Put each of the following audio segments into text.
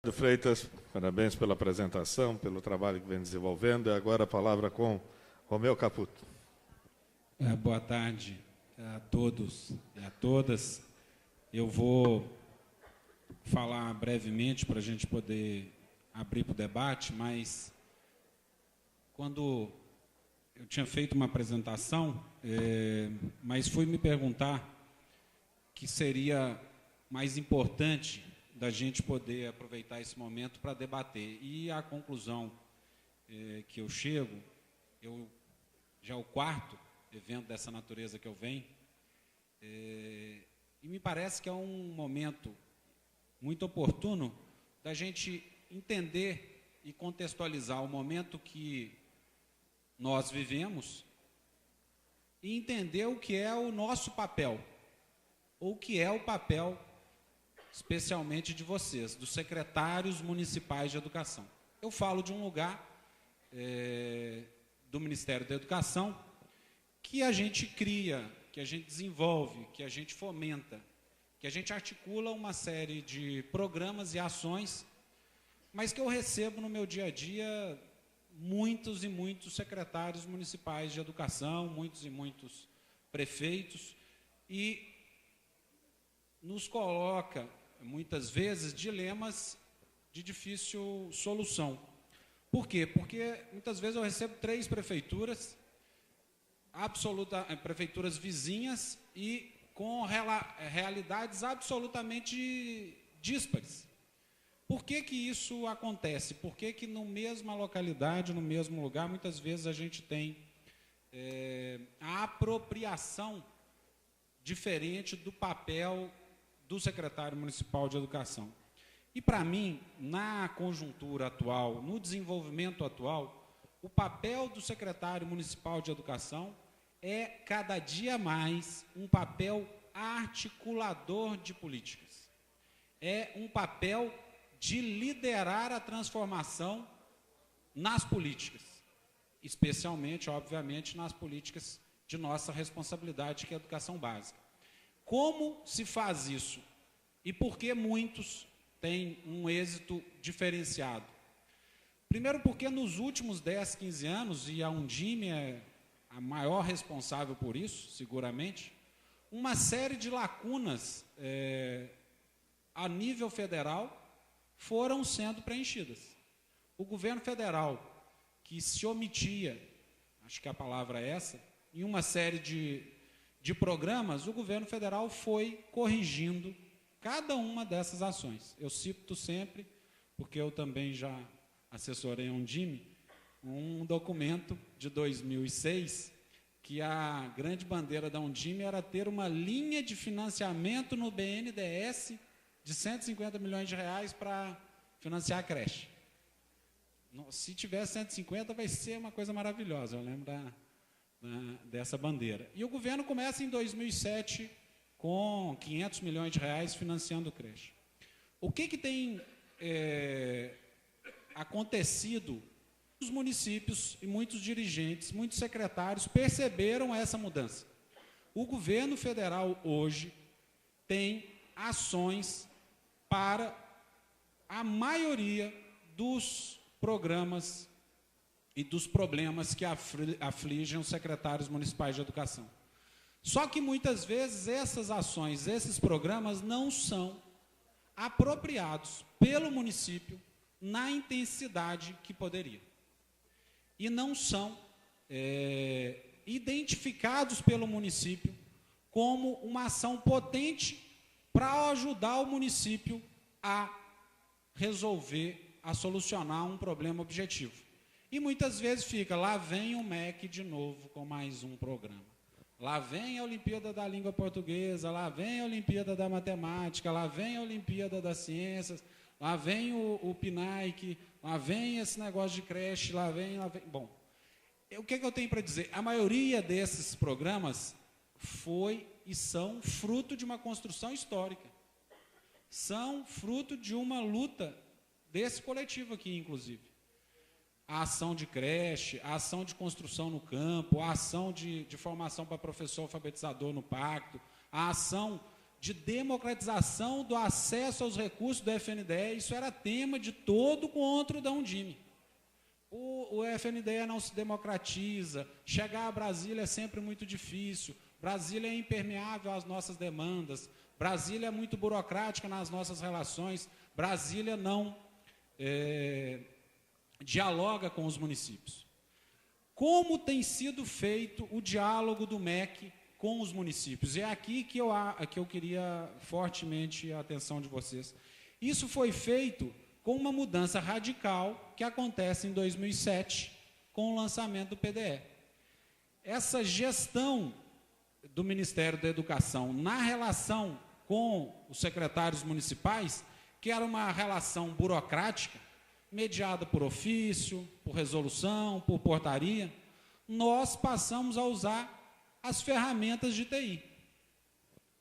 de Freitas, parabéns pela apresentação, pelo trabalho que vem desenvolvendo. E agora a palavra com Romeu Caputo. Boa tarde a todos e a todas. Eu vou falar brevemente para a gente poder abrir para o debate, mas quando eu tinha feito uma apresentação, mas fui me perguntar que seria mais importante da gente poder aproveitar esse momento para debater. E a conclusão que eu chego, já é o quarto evento dessa natureza que eu venho, e me parece que é um momento muito oportuno da gente entender e contextualizar o momento que nós vivemos e entender o que é o nosso papel, ou o que é o papel especialmente de vocês, dos secretários municipais de educação. Eu falo de um lugar do Ministério da Educação que a gente cria, que a gente desenvolve, que a gente fomenta, que a gente articula uma série de programas e ações, mas que eu recebo no meu dia a dia muitos e muitos secretários municipais de educação, muitos e muitos prefeitos, e nos coloca muitas vezes dilemas de difícil solução. Por quê? Porque muitas vezes eu recebo 3 prefeituras, prefeituras vizinhas e com realidades absolutamente díspares. Por que que isso acontece? Por que que na mesma localidade, no mesmo lugar, muitas vezes a gente tem a apropriação diferente do papel do secretário municipal de educação? E, para mim, na conjuntura atual, no desenvolvimento atual, o papel do secretário municipal de educação é, cada dia mais, um papel articulador de políticas. É um papel de liderar a transformação nas políticas, especialmente, obviamente, nas políticas de nossa responsabilidade, que é a educação básica. Como se faz isso? E por que muitos têm um êxito diferenciado? Primeiro porque nos últimos 10, 15 anos, e a Undime é a maior responsável por isso, seguramente, uma série de lacunas a nível federal foram sendo preenchidas. O governo federal, que se omitia, acho que a palavra é essa, em uma série de programas, o governo federal foi corrigindo cada uma dessas ações. Eu cito sempre, porque eu também já assessorei a Undime, um documento de 2006, que a grande bandeira da Undime era ter uma linha de financiamento no BNDES de 150 milhões de reais para financiar a creche. Se tiver 150, vai ser uma coisa maravilhosa, eu lembro dessa bandeira. E o governo começa em 2007 com 500 milhões de reais financiando creche. O que tem acontecido? Os municípios e muitos dirigentes, muitos secretários perceberam essa mudança. O governo federal hoje tem ações para a maioria dos programas e dos problemas que afligem os secretários municipais de educação. Só que muitas vezes essas ações, esses programas não são apropriados pelo município na intensidade que poderia. E não são identificados pelo município como uma ação potente para ajudar o município a resolver, a solucionar um problema objetivo. E muitas vezes fica, lá vem o MEC de novo com mais um programa. Lá vem a Olimpíada da Língua Portuguesa, lá vem a Olimpíada da Matemática, lá vem a Olimpíada das Ciências, lá vem o PNAEC, lá vem esse negócio de creche, lá vem... Bom, o que eu tenho para dizer? A maioria desses programas foi e são fruto de uma construção histórica. São fruto de uma luta desse coletivo aqui, inclusive. A ação de creche, a ação de construção no campo, a ação de formação para professor alfabetizador no pacto, a ação de democratização do acesso aos recursos do FNDE. Isso era tema de todo o encontro da Undime. O FNDE não se democratiza, chegar a Brasília é sempre muito difícil, Brasília é impermeável às nossas demandas, Brasília é muito burocrática nas nossas relações, Brasília não dialoga com os municípios. Como tem sido feito o diálogo do MEC com os municípios? É aqui que eu queria fortemente a atenção de vocês. Isso foi feito com uma mudança radical que acontece em 2007, com o lançamento do PDE. Essa gestão do Ministério da Educação na relação com os secretários municipais, que era uma relação burocrática, mediada por ofício, por resolução, por portaria, nós passamos a usar as ferramentas de TI,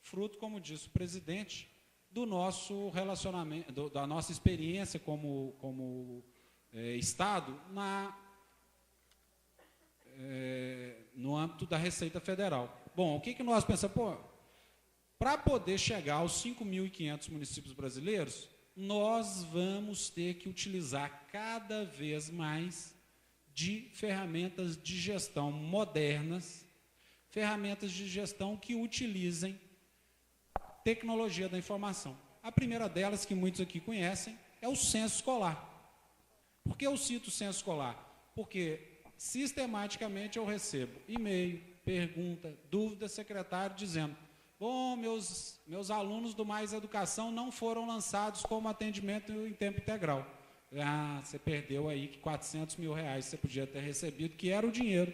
fruto, como disse o presidente, do nosso relacionamento, da nossa experiência como Estado no âmbito da Receita Federal. Bom, o que nós pensamos? Para poder chegar aos 5.500 municípios brasileiros, nós vamos ter que utilizar cada vez mais de ferramentas de gestão modernas, ferramentas de gestão que utilizem tecnologia da informação. A primeira delas, que muitos aqui conhecem, é o censo escolar. Por que eu cito o censo escolar? Porque sistematicamente eu recebo e-mail, pergunta, dúvida, secretário, dizendo: bom, meus alunos do Mais Educação não foram lançados como atendimento em tempo integral. Ah, você perdeu aí que R$400 mil você podia ter recebido, que era o dinheiro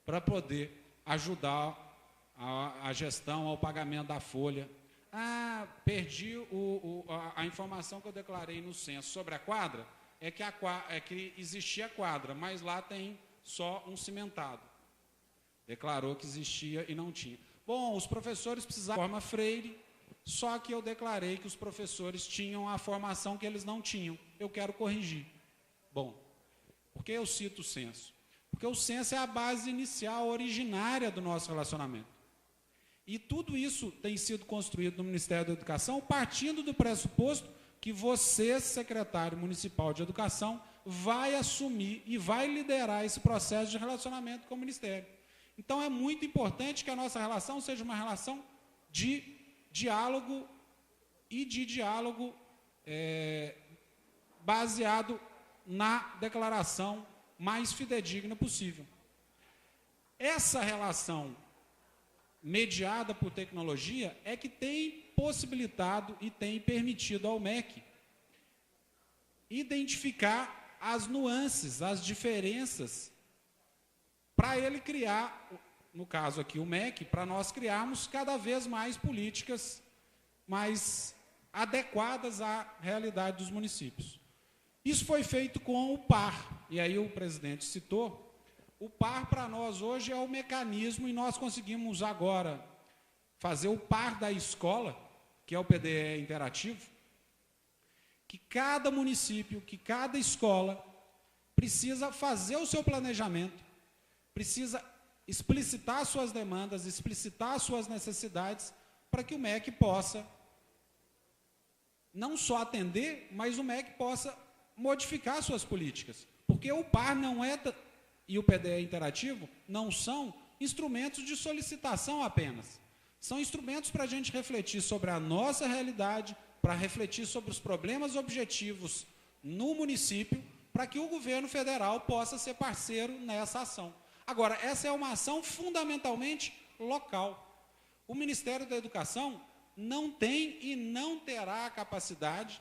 para poder ajudar a gestão, ao pagamento da folha. Ah, perdi a informação que eu declarei no censo sobre a quadra, é que existia quadra, mas lá tem só um cimentado. Declarou que existia e não tinha. Bom, os professores precisavam de forma Freire, só que eu declarei que os professores tinham a formação que eles não tinham. Eu quero corrigir. Bom, por que eu cito o censo? Porque o censo é a base inicial, originária do nosso relacionamento. E tudo isso tem sido construído no Ministério da Educação, partindo do pressuposto que você, secretário municipal de Educação, vai assumir e vai liderar esse processo de relacionamento com o Ministério. Então, é muito importante que a nossa relação seja uma relação de diálogo baseado na declaração mais fidedigna possível. Essa relação mediada por tecnologia é que tem possibilitado e tem permitido ao MEC identificar as nuances, as diferenças, para ele criar, no caso aqui o MEC, para nós criarmos cada vez mais políticas mais adequadas à realidade dos municípios. Isso foi feito com o PAR, e aí o presidente citou. O PAR, para nós, hoje, é o mecanismo, e nós conseguimos agora fazer o PAR da escola, que é o PDE interativo, que cada município, que cada escola precisa fazer o seu planejamento, precisa explicitar suas demandas, explicitar suas necessidades, para que o MEC possa não só atender, mas o MEC possa modificar suas políticas. Porque o PAR não é... e o PDE interativo não são instrumentos de solicitação apenas. São instrumentos para a gente refletir sobre a nossa realidade, para refletir sobre os problemas objetivos no município, para que o governo federal possa ser parceiro nessa ação. Agora, essa é uma ação fundamentalmente local. O Ministério da Educação não tem e não terá a capacidade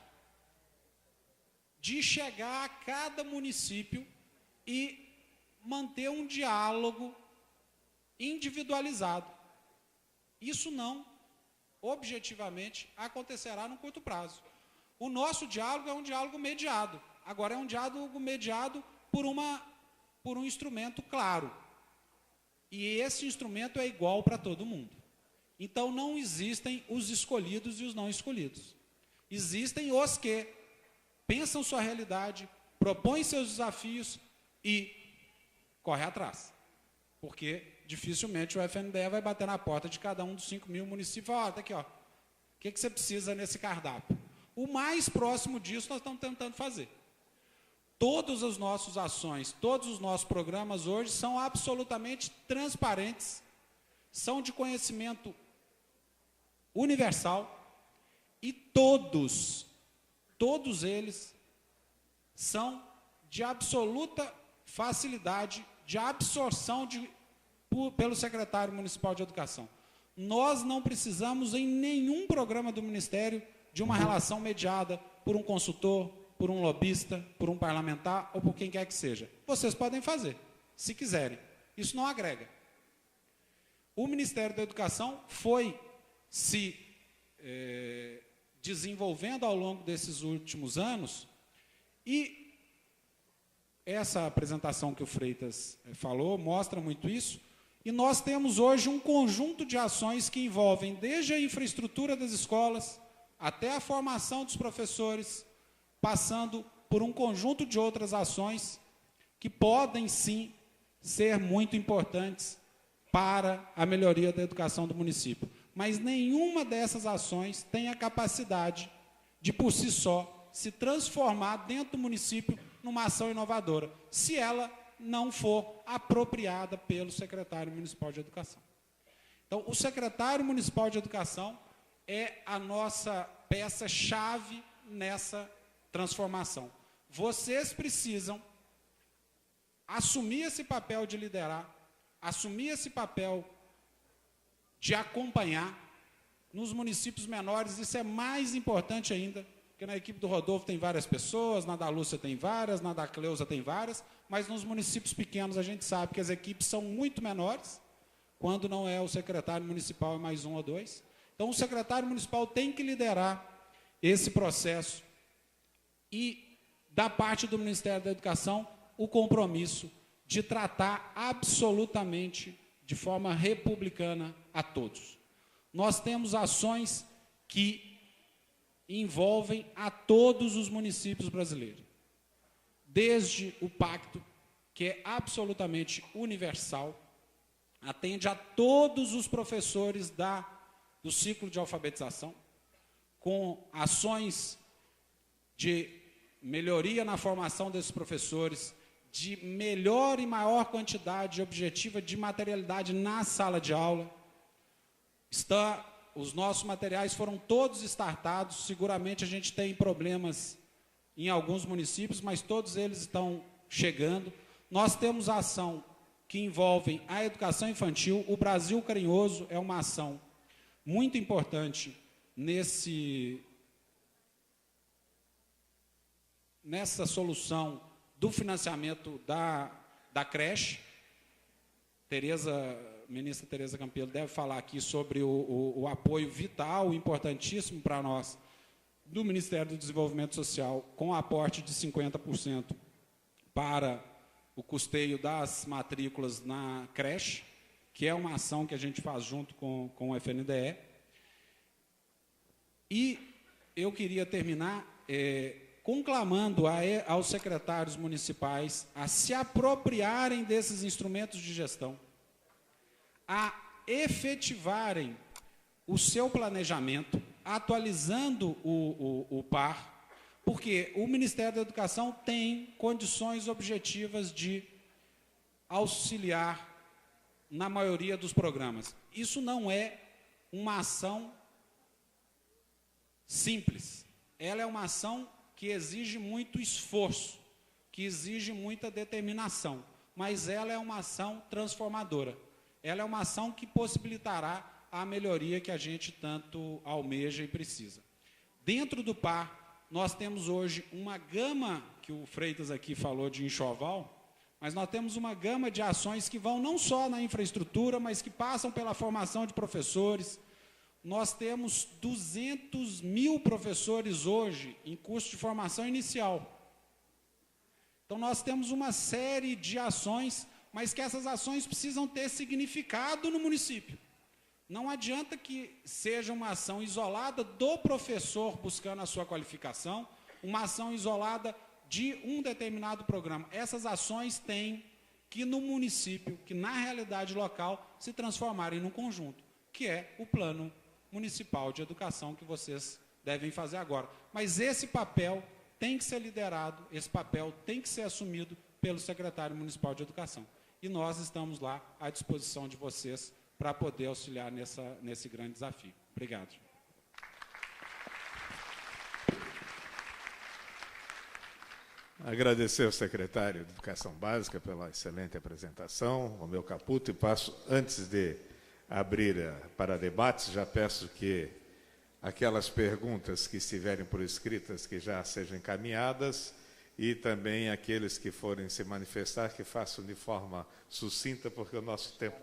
de chegar a cada município e manter um diálogo individualizado. Isso não, objetivamente, acontecerá no curto prazo. O nosso diálogo é um diálogo mediado. Agora, é um diálogo mediado por um instrumento claro. E esse instrumento é igual para todo mundo. Então, não existem os escolhidos e os não escolhidos. Existem os que pensam sua realidade, propõem seus desafios e corre atrás, porque dificilmente o FNDE vai bater na porta de cada um dos 5.000 municípios. Ó, tá aqui, ó, O que você precisa nesse cardápio? O mais próximo disso nós estamos tentando fazer. Todas as nossas ações, todos os nossos programas hoje são absolutamente transparentes, são de conhecimento universal e todos eles são de absoluta facilidade de absorção pelo secretário municipal de educação. Nós não precisamos em nenhum programa do Ministério de uma relação mediada por um consultor, por um lobista, por um parlamentar ou por quem quer que seja. Vocês podem fazer, se quiserem. Isso não agrega. O Ministério da Educação foi se desenvolvendo ao longo desses últimos anos e essa apresentação que o Freitas falou mostra muito isso. E nós temos hoje um conjunto de ações que envolvem desde a infraestrutura das escolas até a formação dos professores, passando por um conjunto de outras ações que podem, sim, ser muito importantes para a melhoria da educação do município. Mas nenhuma dessas ações tem a capacidade de, por si só, se transformar dentro do município numa ação inovadora, se ela não for apropriada pelo secretário municipal de educação. Então, o secretário municipal de educação é a nossa peça-chave nessa transformação. Vocês precisam assumir esse papel de liderar, assumir esse papel de acompanhar. Nos municípios menores, isso é mais importante ainda, porque na equipe do Rodolfo tem várias pessoas, na da Lúcia tem várias, na da Cleusa tem várias, mas nos municípios pequenos a gente sabe que as equipes são muito menores, quando não é o secretário municipal, é mais um ou dois. Então, o secretário municipal tem que liderar esse processo e, da parte do Ministério da Educação, o compromisso de tratar absolutamente de forma republicana a todos. Nós temos ações que envolvem a todos os municípios brasileiros. Desde o pacto, que é absolutamente universal, atende a todos os professores do ciclo de alfabetização, com ações de melhoria na formação desses professores, de melhor e maior quantidade objetiva de materialidade na sala de aula. Os nossos materiais foram todos startados, seguramente a gente tem problemas em alguns municípios, mas todos eles estão chegando. Nós temos ação que envolve a educação infantil. O Brasil Carinhoso é uma ação muito importante nessa solução do financiamento da creche. Ministra Tereza Campelo deve falar aqui sobre o apoio vital, importantíssimo para nós, do Ministério do Desenvolvimento Social, com aporte de 50% para o custeio das matrículas na creche, que é uma ação que a gente faz junto com o FNDE. E eu queria terminar conclamando aos secretários municipais a se apropriarem desses instrumentos de gestão, a efetivarem o seu planejamento, atualizando o PAR, porque o Ministério da Educação tem condições objetivas de auxiliar na maioria dos programas. Isso não é uma ação simples. Ela é uma ação que exige muito esforço, que exige muita determinação, mas ela é uma ação transformadora. Ela é uma ação que possibilitará a melhoria que a gente tanto almeja e precisa. Dentro do PAR, nós temos hoje uma gama, que o Freitas aqui falou de enxoval, mas nós temos uma gama de ações que vão não só na infraestrutura, mas que passam pela formação de professores. Nós temos 200 mil professores hoje em curso de formação inicial. Então, nós temos uma série de ações, mas que essas ações precisam ter significado no município. Não adianta que seja uma ação isolada do professor buscando a sua qualificação, uma ação isolada de um determinado programa. Essas ações têm que, no município, que na realidade local, se transformarem num conjunto, que é o plano Municipal de Educação que vocês devem fazer agora. Mas esse papel tem que ser liderado, esse papel tem que ser assumido pelo secretário municipal de Educação. E nós estamos lá à disposição de vocês para poder auxiliar nesse grande desafio. Obrigado. Agradecer ao secretário de Educação Básica pela excelente apresentação, Romeu Caputo, e passo, antes de abrir para debates, já peço que aquelas perguntas que estiverem por escritas que já sejam encaminhadas e também aqueles que forem se manifestar que façam de forma sucinta, porque o nosso tempo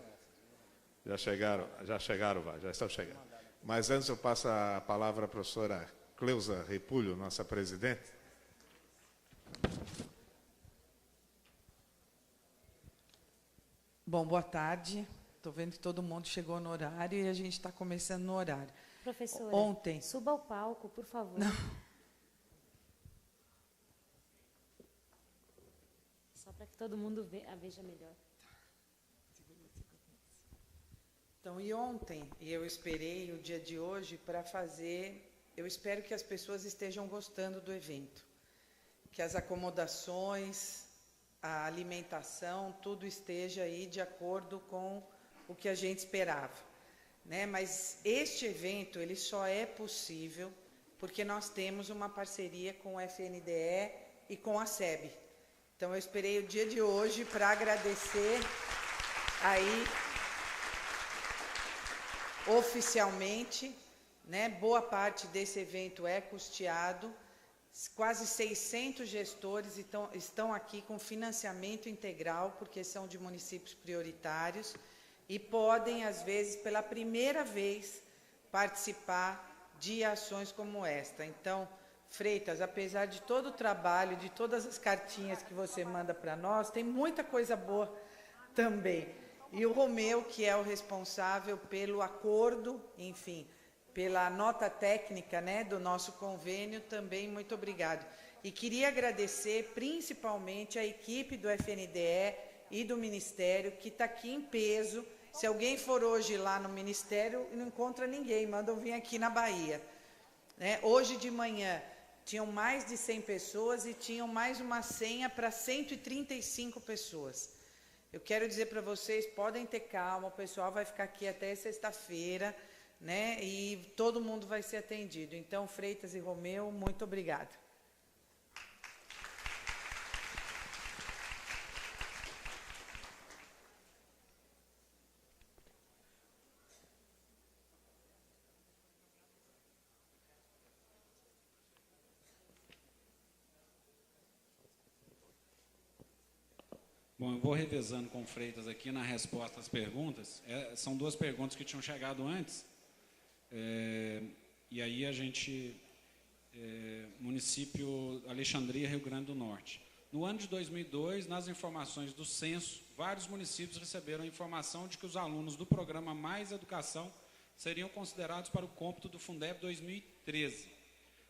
já estão chegando. Mas antes eu passo a palavra à professora Cleusa Repulho, nossa presidente. Bom, boa tarde. Estou vendo que todo mundo chegou no horário e a gente está começando no horário. Professora, ontem... suba ao palco, por favor. Não. Só para que todo mundo veja melhor. Então, e ontem eu esperei o dia de hoje para fazer... Eu espero que as pessoas estejam gostando do evento. Que as acomodações, a alimentação, tudo esteja aí de acordo com o que a gente esperava, né? Mas este evento ele só é possível porque nós temos uma parceria com o FNDE e com a SEB. Então eu esperei o dia de hoje para agradecer aí oficialmente, né? Boa parte desse evento é custeado. Quase 600 gestores estão aqui com financiamento integral, porque são de municípios prioritários, e podem, às vezes, pela primeira vez, participar de ações como esta. Então, Freitas, apesar de todo o trabalho, de todas as cartinhas que você manda para nós, tem muita coisa boa também. E o Romeu, que é o responsável pelo acordo, enfim, pela nota técnica, né, do nosso convênio, também muito obrigado. E queria agradecer principalmente a equipe do FNDE e do Ministério, que está aqui em peso. Se alguém for hoje lá no Ministério e não encontra ninguém, mandam vir aqui na Bahia. Né? Hoje de manhã tinham mais de 100 pessoas e tinham mais uma senha para 135 pessoas. Eu quero dizer para vocês, podem ter calma, o pessoal vai ficar aqui até sexta-feira, né? E todo mundo vai ser atendido. Então, Freitas e Romeu, muito obrigada. Bom, eu vou revezando com o Freitas aqui na resposta às perguntas. São duas perguntas que tinham chegado antes. E aí a gente, município Alexandria, Rio Grande do Norte. No ano de 2002, nas informações do censo, vários municípios receberam a informação de que os alunos do programa Mais Educação seriam considerados para o cômputo do Fundeb 2013,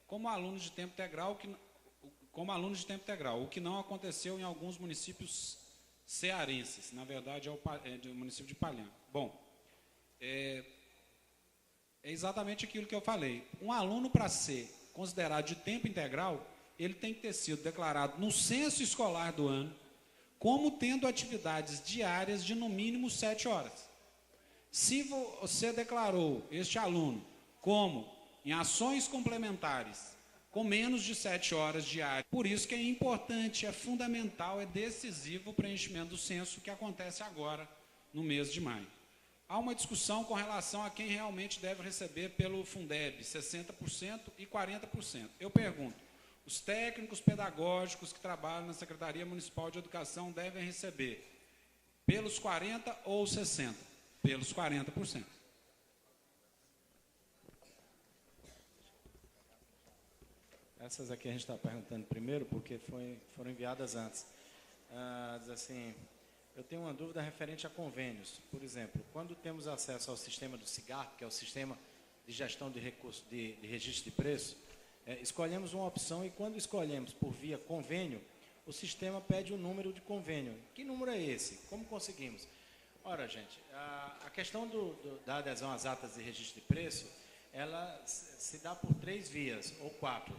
como alunos de tempo integral, o que não aconteceu em alguns municípios cearenses. Na verdade, é do município de Palhã. Bom, é exatamente aquilo que eu falei. Um aluno, para ser considerado de tempo integral, ele tem que ter sido declarado no censo escolar do ano como tendo atividades diárias de no mínimo 7 horas. Se você declarou este aluno como em ações complementares com menos de 7 horas diárias, por isso que é importante, é fundamental, é decisivo o preenchimento do censo que acontece agora, no mês de maio. Há uma discussão com relação a quem realmente deve receber pelo Fundeb, 60% e 40%. Eu pergunto, os técnicos pedagógicos que trabalham na Secretaria Municipal de Educação devem receber pelos 40% ou 60%? Pelos 40%. Essas aqui a gente está perguntando primeiro, porque foram enviadas antes. Diz assim, eu tenho uma dúvida referente a convênios. Por exemplo, quando temos acesso ao sistema do CIGARP, que é o Sistema de Gestão de Recursos de Registro de Preço, escolhemos uma opção e quando escolhemos por via convênio, o sistema pede o número de convênio. Que número é esse? Como conseguimos? Ora, gente, a questão da adesão às atas de registro de preço ela se dá por 3 vias, ou 4.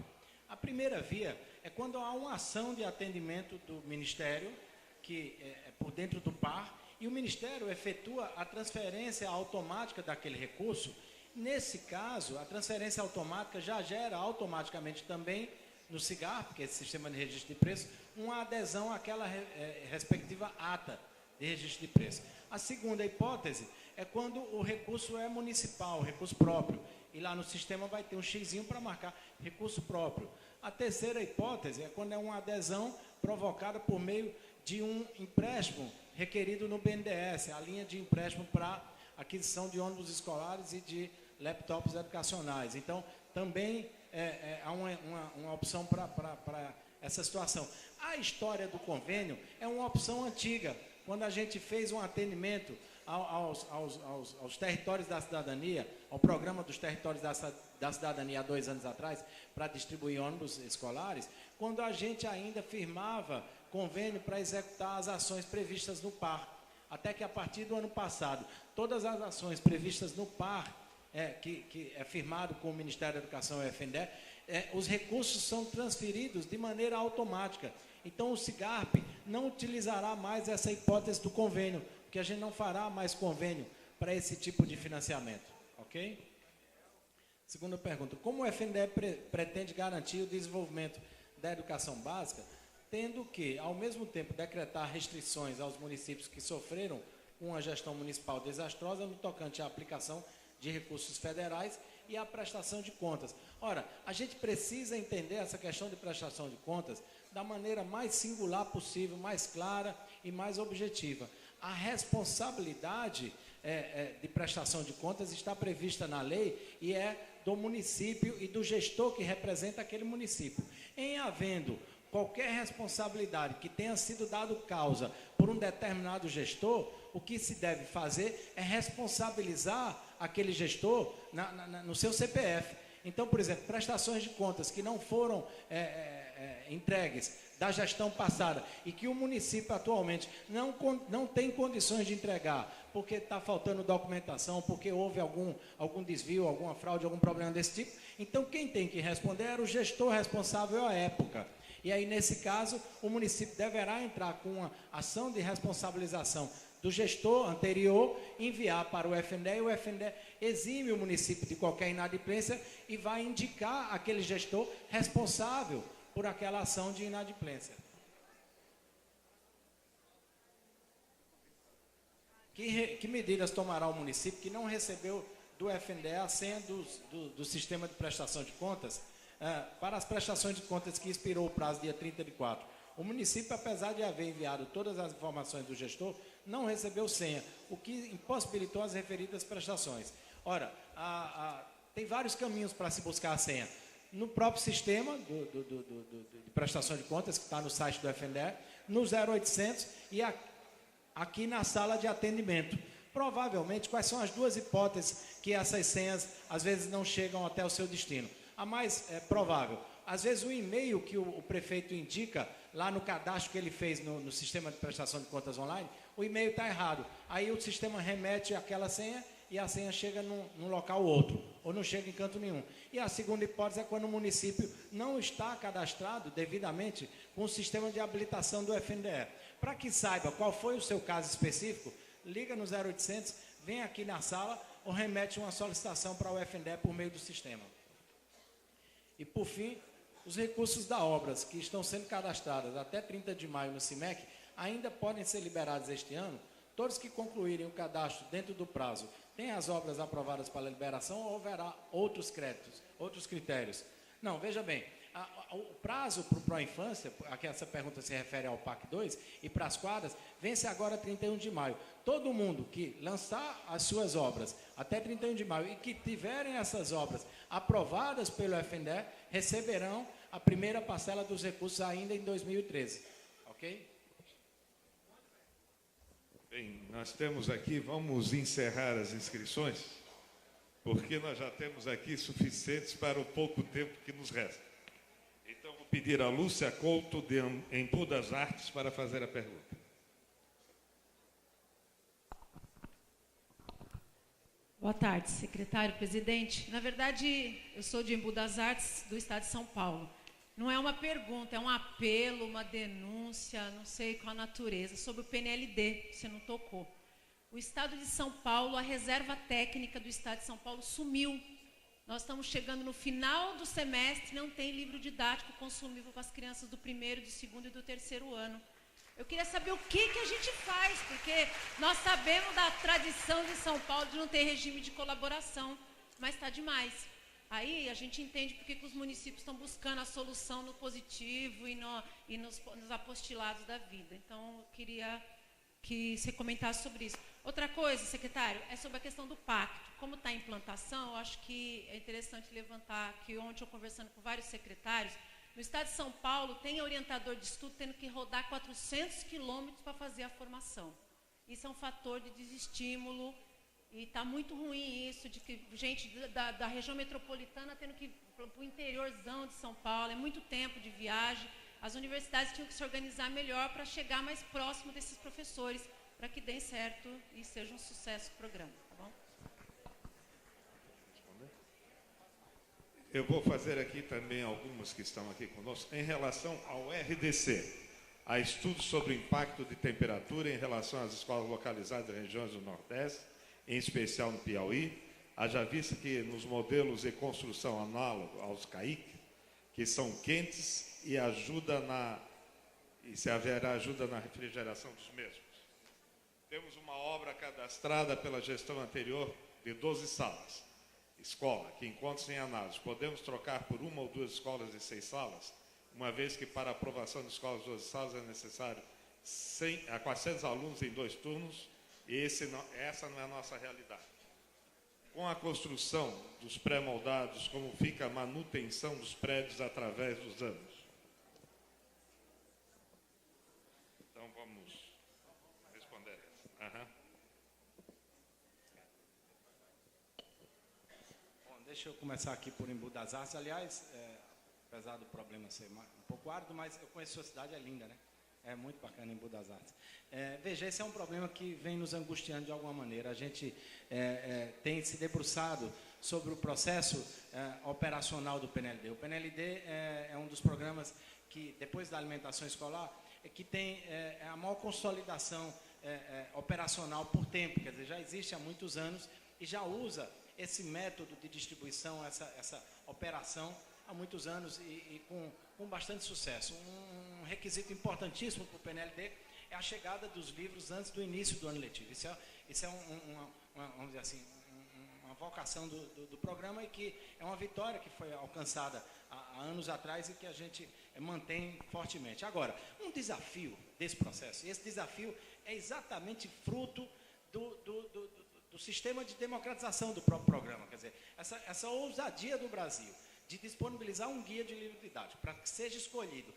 A primeira via é quando há uma ação de atendimento do Ministério, que é por dentro do PAR, e o Ministério efetua a transferência automática daquele recurso. Nesse caso, a transferência automática já gera automaticamente também no SIGARP, que é esse Sistema de Registro de Preços, uma adesão àquela respectiva ata de registro de preço. A segunda hipótese é quando o recurso é municipal, recurso próprio, e lá no sistema vai ter um xizinho para marcar recurso próprio. A terceira hipótese é quando é uma adesão provocada por meio de um empréstimo requerido no BNDES, a linha de empréstimo para aquisição de ônibus escolares e de laptops educacionais. Então, também há uma opção para essa situação. A história do convênio é uma opção antiga. Quando a gente fez um atendimento aos territórios da cidadania, ao programa dos territórios da cidadania há 2 anos atrás, para distribuir ônibus escolares, quando a gente ainda firmava convênio para executar as ações previstas no PAR. Até que a partir do ano passado, todas as ações previstas no PAR, que é firmado com o Ministério da Educação e o FNDE, os recursos são transferidos de maneira automática. Então, o SIGARP não utilizará mais essa hipótese do convênio, porque a gente não fará mais convênio para esse tipo de financiamento. Ok? Segunda pergunta. Como o FNDE pretende garantir o desenvolvimento da educação básica, tendo que, ao mesmo tempo, decretar restrições aos municípios que sofreram uma gestão municipal desastrosa no tocante à aplicação de recursos federais e à prestação de contas? Ora, a gente precisa entender essa questão de prestação de contas da maneira mais singular possível, mais clara e mais objetiva. A responsabilidade de prestação de contas está prevista na lei e é do município e do gestor que representa aquele município. Em havendo qualquer responsabilidade que tenha sido dado causa por um determinado gestor, o que se deve fazer é responsabilizar aquele gestor no seu CPF. Então, por exemplo, prestações de contas que não foram entregues da gestão passada e que o município atualmente não tem condições de entregar, porque está faltando documentação, porque houve algum desvio, alguma fraude, algum problema desse tipo. Então, quem tem que responder era o gestor responsável à época. E aí, nesse caso, o município deverá entrar com uma ação de responsabilização do gestor anterior, enviar para o FNDE, e o FNDE exime o município de qualquer inadimplência e vai indicar aquele gestor responsável por aquela ação de inadimplência. Que medidas tomará o município que não recebeu do FNDE a senha do sistema de prestação de contas para as prestações de contas que expirou o prazo dia 30 de 4? O município, apesar de haver enviado todas as informações do gestor, não recebeu senha, o que impossibilitou as referidas prestações. Ora, tem vários caminhos para se buscar a senha. No próprio sistema de prestação de contas, que está no site do FNDE, no 0800 e aqui na sala de atendimento. Provavelmente, quais são as duas hipóteses que essas senhas, às vezes, não chegam até o seu destino? A mais provável, às vezes o e-mail que o prefeito indica lá no cadastro que ele fez no sistema de prestação de contas online, o e-mail está errado. Aí o sistema remete àquela senha e a senha chega num local outro, ou não chega em canto nenhum. E a segunda hipótese é quando o município não está cadastrado devidamente com o sistema de habilitação do FNDE. Para que saiba qual foi o seu caso específico, liga no 0800, vem aqui na sala ou remete uma solicitação para o FNDE por meio do sistema. E, por fim, os recursos da obras que estão sendo cadastradas até 30 de maio no CIMEC ainda podem ser liberados este ano. Todos que concluírem o cadastro dentro do prazo têm as obras aprovadas para a liberação ou haverá outros créditos, outros critérios? Não, veja bem, o prazo para o Pró-Infância, aqui essa pergunta se refere ao PAC 2, e para as quadras, vence agora 31 de maio. Todo mundo que lançar as suas obras até 31 de maio e que tiverem essas obras aprovadas pelo FNDE, receberão a primeira parcela dos recursos ainda em 2013. Ok? Bem, nós temos aqui, vamos encerrar as inscrições, porque nós já temos aqui suficientes para o pouco tempo que nos resta. Então, vou pedir a Lúcia Couto, de Embu das Artes, para fazer a pergunta. Boa tarde, secretário, presidente. Na verdade, eu sou de Embu das Artes, do estado de São Paulo. Não é uma pergunta, é um apelo, uma denúncia, não sei qual a natureza, sobre o PNLD, você não tocou. O estado de São Paulo, a reserva técnica do estado de São Paulo sumiu. Nós estamos chegando no final do semestre, não tem livro didático consumível para as crianças do primeiro, do segundo e do terceiro ano. Eu queria saber o que a gente faz, porque nós sabemos da tradição de São Paulo de não ter regime de colaboração, mas está demais. Aí a gente entende porque que os municípios estão buscando a solução no positivo e nos apostilados da vida. Então, eu queria que você comentasse sobre isso. Outra coisa, secretário, é sobre a questão do pacto. Como está a implantação, eu acho que é interessante levantar que ontem eu conversando com vários secretários, no estado de São Paulo, tem orientador de estudo tendo que rodar 400 quilômetros para fazer a formação. Isso é um fator de desestímulo e está muito ruim isso, de que gente da região metropolitana tendo que ir para o interiorzão de São Paulo, é muito tempo de viagem. As universidades tinham que se organizar melhor para chegar mais próximo desses professores, para que dêem certo e seja um sucesso o programa, tá bom? Eu vou fazer aqui também algumas que estão aqui conosco. Em relação ao RDC, há estudos sobre o impacto de temperatura em relação às escolas localizadas em regiões do Nordeste, em especial no Piauí. Haja vista que nos modelos de construção análogos aos CAIC, que são quentes e se haverá ajuda na refrigeração dos mesmos. Temos uma obra cadastrada pela gestão anterior de 12 salas. Escola, que encontra-se em análise. Podemos trocar por uma ou duas escolas de 6 salas, uma vez que para a aprovação de escolas de 12 salas é necessário 400 alunos em 2 turnos, e essa não é a nossa realidade. Com a construção dos pré-moldados, como fica a manutenção dos prédios através dos anos? Então, vamos responder essa. Deixa eu começar aqui por Embu das Artes. Aliás, apesar do problema ser um pouco árduo, mas eu conheço a sua cidade, é linda, né? É muito bacana Embu das Artes. Veja, esse é um problema que vem nos angustiando de alguma maneira. A gente tem se debruçado sobre o processo operacional do PNLD. O PNLD é um dos programas que, depois da alimentação escolar, que tem a maior consolidação operacional por tempo. Quer dizer, já existe há muitos anos e já usa esse método de distribuição, essa operação, há muitos anos e com bastante sucesso. Um requisito importantíssimo para o PNLD é a chegada dos livros antes do início do ano letivo. Isso é vamos dizer assim, uma vocação do programa e que é uma vitória que foi alcançada há anos atrás e que a gente mantém fortemente. Agora, um desafio desse processo, e esse desafio é exatamente fruto do sistema de democratização do próprio programa. Quer dizer, essa ousadia do Brasil de disponibilizar um guia de livro didático para que seja escolhido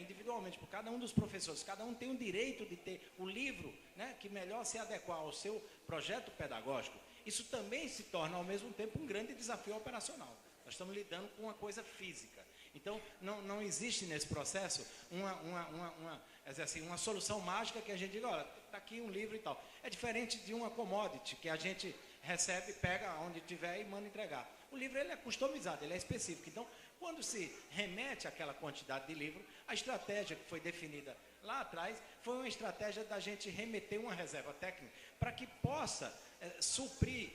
individualmente por cada um dos professores, cada um tem o direito de ter o livro, né, que melhor se adequar ao seu projeto pedagógico. Isso também se torna, ao mesmo tempo, um grande desafio operacional. Nós estamos lidando com uma coisa física. Então, não existe nesse processo uma solução mágica que a gente diga, olha, está aqui um livro e tal. É diferente de uma commodity que a gente recebe, pega onde tiver e manda entregar. O livro ele é customizado, ele é específico. Então, quando se remete àquela quantidade de livro, a estratégia que foi definida lá atrás foi uma estratégia da gente remeter uma reserva técnica para que possa suprir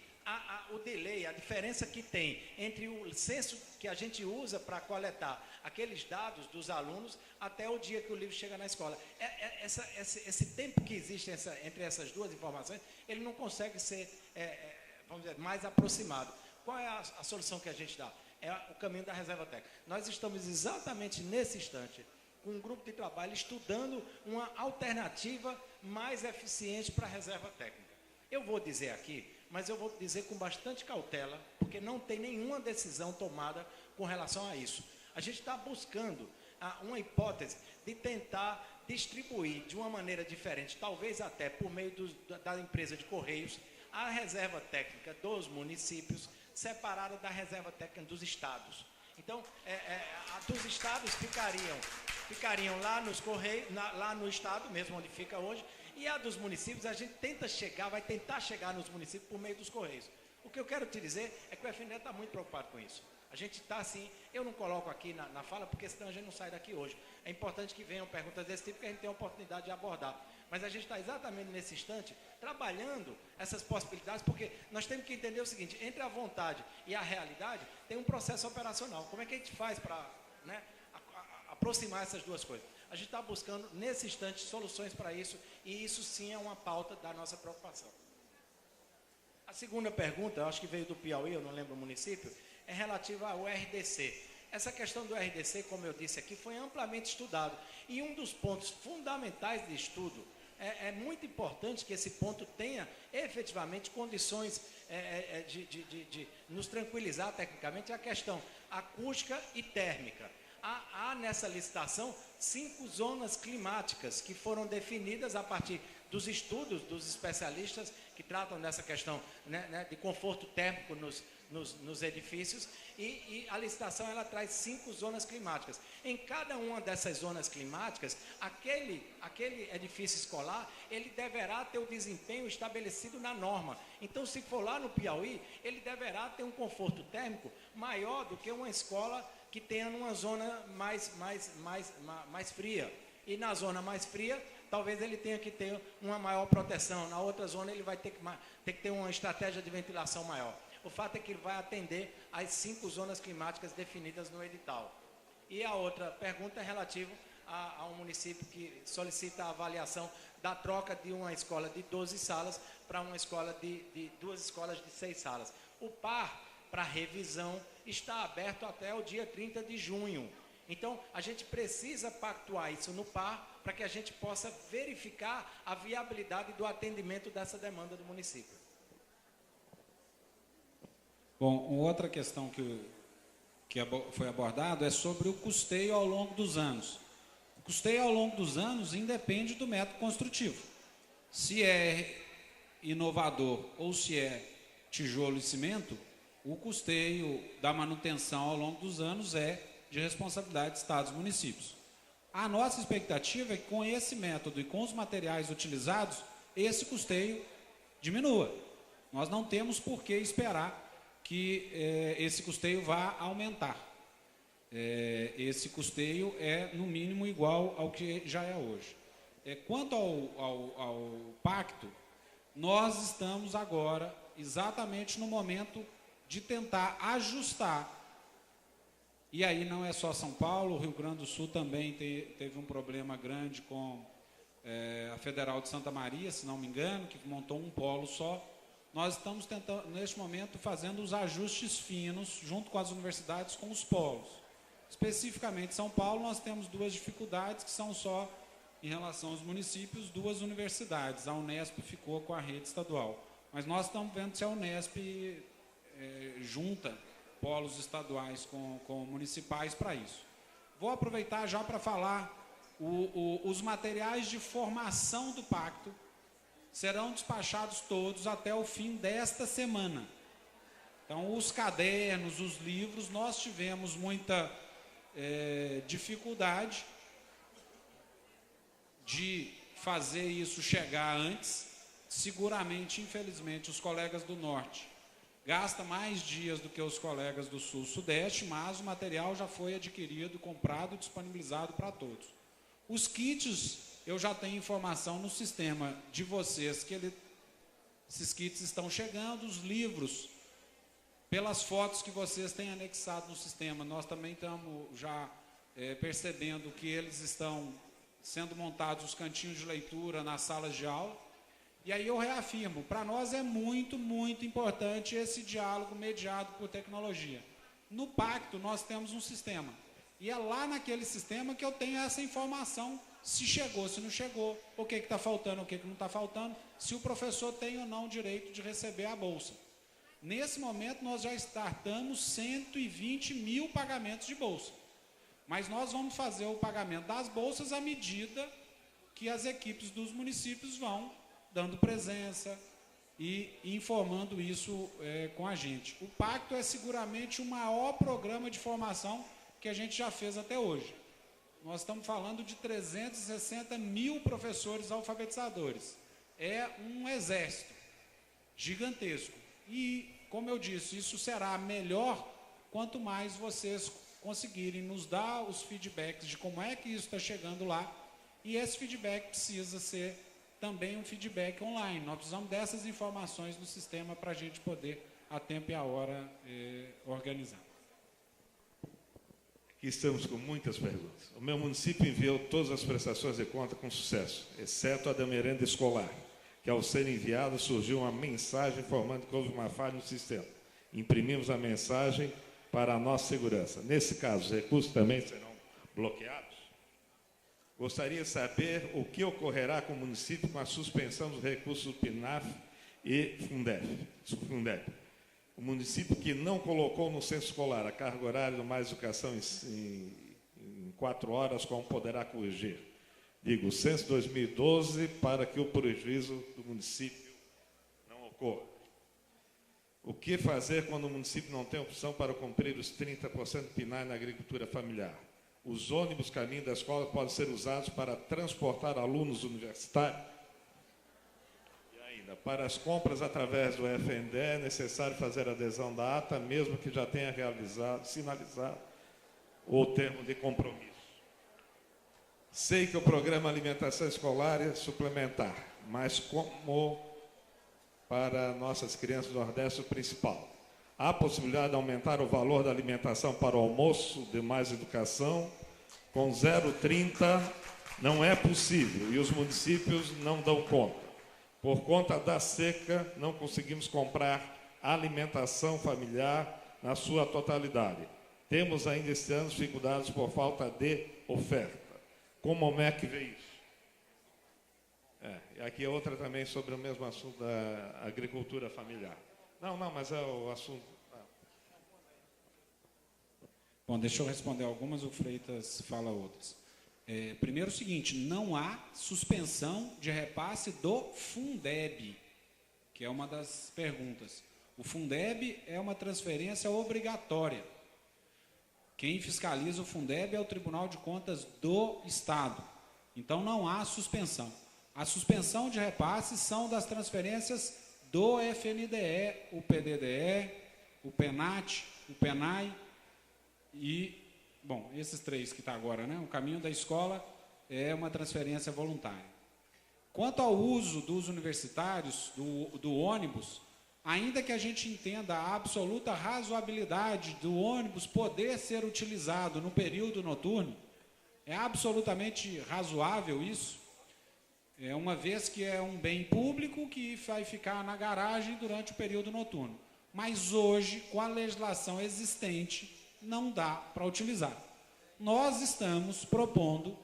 o delay, a diferença que tem entre o censo que a gente usa para coletar aqueles dados dos alunos até o dia que o livro chega na escola. Esse tempo que existe entre essas duas informações, ele não consegue ser, vamos dizer, mais aproximado. Qual é a solução que a gente dá? É o caminho da reserva técnica. Nós estamos exatamente nesse instante com um grupo de trabalho estudando uma alternativa mais eficiente para a reserva técnica. Eu vou dizer aqui, mas eu vou dizer com bastante cautela, porque não tem nenhuma decisão tomada com relação a isso. A gente está buscando uma hipótese de tentar distribuir de uma maneira diferente, talvez até por meio da empresa de Correios, a reserva técnica dos municípios separada da reserva técnica dos estados. Então, a dos estados ficariam lá nos Correios, lá no estado, mesmo onde fica hoje, e a dos municípios a gente vai tentar chegar nos municípios por meio dos Correios. O que eu quero te dizer é que o FNDE está muito preocupado com isso. A gente está assim, eu não coloco aqui na fala, porque senão a gente não sai daqui hoje. É importante que venham perguntas desse tipo, que a gente tem a oportunidade de abordar. Mas a gente está exatamente nesse instante, trabalhando essas possibilidades, porque nós temos que entender o seguinte, entre a vontade e a realidade, tem um processo operacional. Como é que a gente faz para, né, aproximar essas duas coisas? A gente está buscando, nesse instante, soluções para isso, e isso sim é uma pauta da nossa preocupação. A segunda pergunta, eu acho que veio do Piauí, eu não lembro o município, é relativa ao RDC. Essa questão do RDC, como eu disse aqui, foi amplamente estudado. E um dos pontos fundamentais de estudo, é muito importante que esse ponto tenha efetivamente condições de nos tranquilizar tecnicamente, é a questão acústica e térmica. Há nessa licitação 5 zonas climáticas que foram definidas a partir dos estudos dos especialistas que tratam dessa questão, né, de conforto térmico nos edifícios, e a licitação ela traz 5 zonas climáticas. Em cada uma dessas zonas climáticas, aquele edifício escolar, ele deverá ter o desempenho estabelecido na norma. Então, se for lá no Piauí, ele deverá ter um conforto térmico maior do que uma escola que tenha numa zona mais fria. E na zona mais fria, talvez ele tenha que ter uma maior proteção. Na outra zona, ele vai ter que ter uma estratégia de ventilação maior. O fato é que ele vai atender às 5 zonas climáticas definidas no edital. E a outra pergunta é relativa a um município que solicita a avaliação da troca de uma escola de 12 salas para uma escola de 2 escolas de 6 salas. O PAR, para revisão, está aberto até o dia 30 de junho. Então, a gente precisa pactuar isso no PAR para que a gente possa verificar a viabilidade do atendimento dessa demanda do município. Bom, outra questão que foi abordado é sobre o custeio ao longo dos anos. O custeio ao longo dos anos independe do método construtivo. Se é inovador ou se é tijolo e cimento, o custeio da manutenção ao longo dos anos é de responsabilidade de estados e municípios. A nossa expectativa é que com esse método e com os materiais utilizados, esse custeio diminua. Nós não temos por que esperar que esse custeio vá aumentar. Esse custeio é, no mínimo, igual ao que já é hoje. Quanto ao pacto, nós estamos agora exatamente no momento de tentar ajustar. E aí não é só São Paulo, o Rio Grande do Sul também teve um problema grande com a Federal de Santa Maria, se não me engano, que montou um polo só. Nós estamos tentando, neste momento, fazendo os ajustes finos, junto com as universidades, com os polos. Especificamente, São Paulo, nós temos 2 dificuldades, que são só, em relação aos municípios, 2 universidades. A Unesp ficou com a rede estadual. Mas nós estamos vendo se a Unesp junta polos estaduais com municipais para isso. Vou aproveitar já para falar os materiais de formação do pacto serão despachados todos até o fim desta semana. Então, os cadernos, os livros, nós tivemos muita dificuldade de fazer isso chegar antes. Seguramente, infelizmente, os colegas do Norte gastam mais dias do que os colegas do Sul-Sudeste, mas o material já foi adquirido, comprado e disponibilizado para todos. Os kits, eu já tenho informação no sistema de vocês que esses kits estão chegando, os livros, pelas fotos que vocês têm anexado no sistema, nós também estamos já percebendo que eles estão sendo montados os cantinhos de leitura nas salas de aula. E aí eu reafirmo, para nós é muito, muito importante esse diálogo mediado por tecnologia. No pacto nós temos um sistema, e é lá naquele sistema que eu tenho essa informação, se chegou, se não chegou, o que está faltando, o que não está faltando, se o professor tem ou não o direito de receber a bolsa. Nesse momento nós já startamos 120 mil pagamentos de bolsa, mas nós vamos fazer o pagamento das bolsas à medida que as equipes dos municípios vão dando presença e informando isso com a gente. O pacto é seguramente o maior programa de formação que a gente já fez até hoje. Nós estamos falando de 360 mil professores alfabetizadores. É um exército gigantesco. E como eu disse, isso será melhor quanto mais vocês conseguirem nos dar os feedbacks de como é que isso está chegando lá. E esse feedback precisa ser também um feedback online. Nós precisamos dessas informações no sistema para a gente poder, a tempo e a hora, organizar. Aqui estamos com muitas perguntas. O meu município enviou todas as prestações de conta com sucesso, exceto a da merenda escolar, que ao ser enviada surgiu uma mensagem informando que houve uma falha no sistema. Imprimimos a mensagem para a nossa segurança. Nesse caso, os recursos também serão bloqueados? Gostaria de saber o que ocorrerá com o município com a suspensão dos recursos do PNAF e Fundeb. O município que não colocou no censo escolar a carga horária do Mais Educação em 4 horas, como poderá corrigir? Digo, o censo 2012, para que o prejuízo do município não ocorra. O que fazer quando o município não tem opção para cumprir os 30% de PNAE na agricultura familiar? Os ônibus caminho da escola podem ser usados para transportar alunos universitários? E ainda, para as compras através do FNDE, é necessário fazer adesão da ata, mesmo que já tenha sinalizado o termo de compromisso. Sei que o programa Alimentação Escolar é suplementar, mas como para nossas crianças do Nordeste o principal. Há possibilidade de aumentar o valor da alimentação para o almoço de Mais Educação? Com 0,30 não é possível e os municípios não dão conta. Por conta da seca, não conseguimos comprar alimentação familiar na sua totalidade. Temos ainda este ano dificuldades por falta de oferta. Como o MEC vê isso? E aqui é outra também sobre o mesmo assunto da agricultura familiar. Não, mas é o assunto... Bom, deixa eu responder algumas, o Freitas fala outras. Primeiro o seguinte, não há suspensão de repasse do Fundeb, que é uma das perguntas. O Fundeb é uma transferência obrigatória. Quem fiscaliza o Fundeb é o Tribunal de Contas do Estado. Então, não há suspensão. A suspensão de repasses são das transferências do FNDE, o PDDE, o PENAT, o PENAI e, bom, esses 3 que está agora, né? O caminho da escola é uma transferência voluntária. Quanto ao uso dos universitários, do ônibus, ainda que a gente entenda a absoluta razoabilidade do ônibus poder ser utilizado no período noturno, é absolutamente razoável isso, uma vez que é um bem público que vai ficar na garagem durante o período noturno. Mas hoje, com a legislação existente, não dá para utilizar. Nós estamos propondo,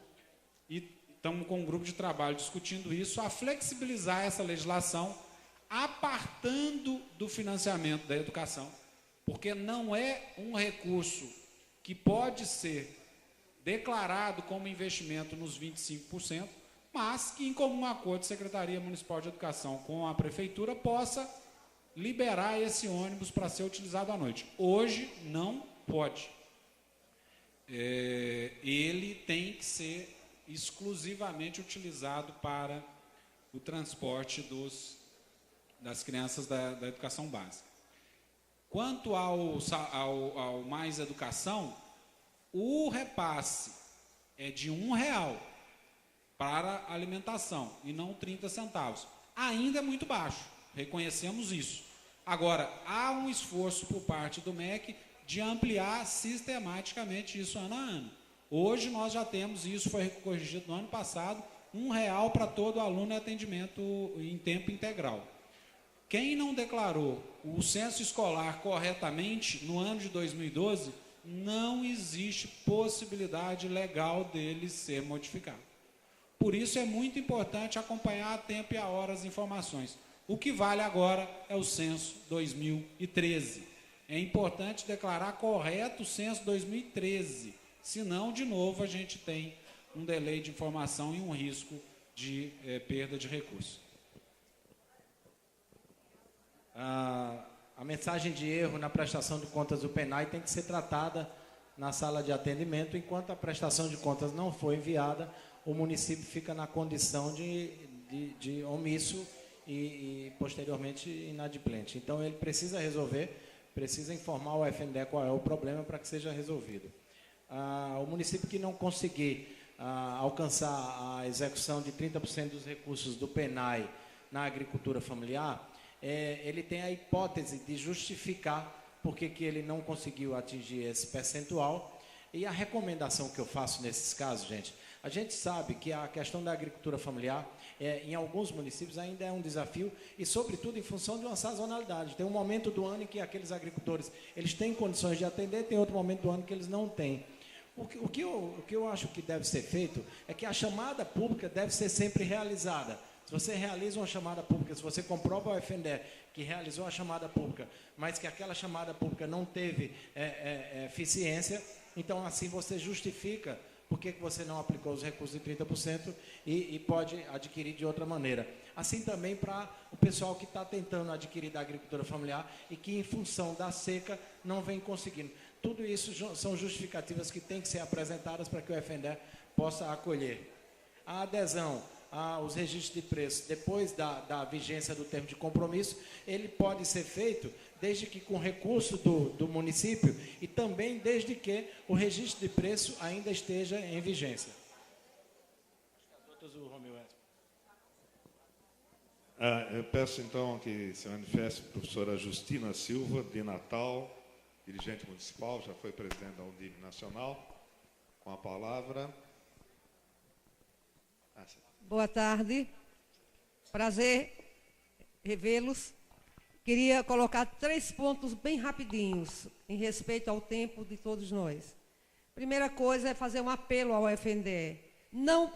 e estamos com um grupo de trabalho discutindo isso, a flexibilizar essa legislação, apartando do financiamento da educação, porque não é um recurso que pode ser declarado como investimento nos 25%, mas que, em comum acordo de Secretaria Municipal de Educação com a Prefeitura, possa liberar esse ônibus para ser utilizado à noite. Hoje não pode. Ele tem que ser exclusivamente utilizado para o transporte das crianças da educação básica. Quanto ao Mais Educação, o repasse é de R$1 para a alimentação e não 30 centavos. Ainda é muito baixo, reconhecemos isso. Agora, há um esforço por parte do MEC de ampliar sistematicamente isso ano a ano. Hoje nós já temos, isso foi corrigido no ano passado, R$1 para todo aluno em atendimento em tempo integral. Quem não declarou o censo escolar corretamente no ano de 2012, não existe possibilidade legal dele ser modificado. Por isso é muito importante acompanhar a tempo e a hora as informações. O que vale agora é o censo 2013. É importante declarar correto o censo 2013, senão, de novo, a gente tem um delay de informação e um risco de perda de recursos. A mensagem de erro na prestação de contas do PENAI tem que ser tratada na sala de atendimento. Enquanto a prestação de contas não for enviada, o município fica na condição de omisso e posteriormente inadimplente. Então, ele precisa resolver, precisa informar o FNDE qual é o problema para que seja resolvido. O município que não conseguir alcançar a execução de 30% dos recursos do PENAI na agricultura familiar, ele tem a hipótese de justificar por que ele não conseguiu atingir esse percentual. E a recomendação que eu faço nesses casos, gente, a gente sabe que a questão da agricultura familiar, em alguns municípios, ainda é um desafio, e, sobretudo, em função de uma sazonalidade. Tem um momento do ano em que aqueles agricultores eles têm condições de atender, tem outro momento do ano que eles não têm. O que eu acho que deve ser feito é que a chamada pública deve ser sempre realizada. Se você realiza uma chamada pública, se você comprova ao FNDE que realizou a chamada pública, mas que aquela chamada pública não teve eficiência, então assim você justifica por que você não aplicou os recursos de 30% e pode adquirir de outra maneira. Assim também para o pessoal que está tentando adquirir da agricultura familiar e que, em função da seca, não vem conseguindo. Tudo isso são justificativas que têm que ser apresentadas para que o FNDE possa acolher. A adesão aos registros de preço, depois da vigência do termo de compromisso, ele pode ser feito desde que com recurso do município e também desde que o registro de preço ainda esteja em vigência. Eu peço, então, que se manifeste a professora Justina Silva, de Natal, dirigente municipal, já foi presidente da Undime Nacional, com a palavra. Boa tarde, prazer revê-los. Queria colocar 3 pontos bem rapidinhos, em respeito ao tempo de todos nós. Primeira coisa é fazer um apelo ao FNDE. Não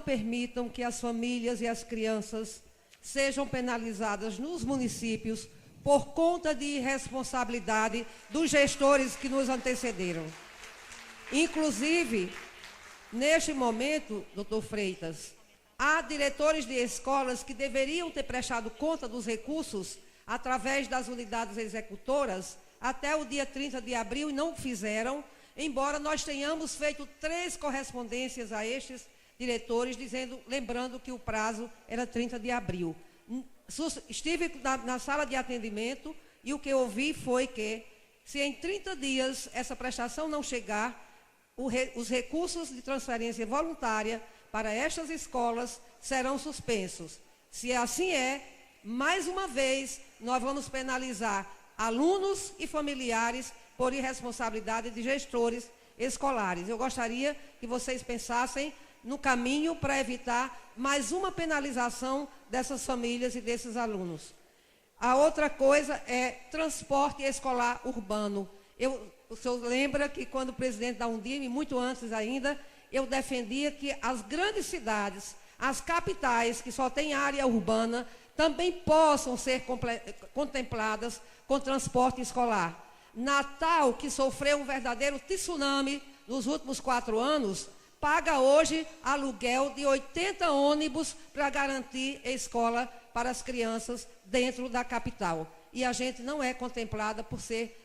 permitam que as famílias e as crianças sejam penalizadas nos municípios por conta de irresponsabilidade dos gestores que nos antecederam. Inclusive, neste momento, doutor Freitas, há diretores de escolas que deveriam ter prestado conta dos recursos através das unidades executoras até o dia 30 de abril e não fizeram, embora nós tenhamos feito 3 correspondências a estes diretores, lembrando que o prazo era 30 de abril. Estive na sala de atendimento e o que eu ouvi foi que, se em 30 dias essa prestação não chegar, os recursos de transferência voluntária para estas escolas serão suspensos. Se assim mais uma vez, nós vamos penalizar alunos e familiares por irresponsabilidade de gestores escolares. Eu gostaria que vocês pensassem no caminho para evitar mais uma penalização dessas famílias e desses alunos. A outra coisa é transporte escolar urbano. O senhor lembra que quando o presidente da Undime, muito antes ainda, eu defendia que as grandes cidades, as capitais que só têm área urbana, também possam ser contempladas com transporte escolar. Natal, que sofreu um verdadeiro tsunami nos últimos 4 anos, paga hoje aluguel de 80 ônibus para garantir a escola para as crianças dentro da capital. E a gente não é contemplada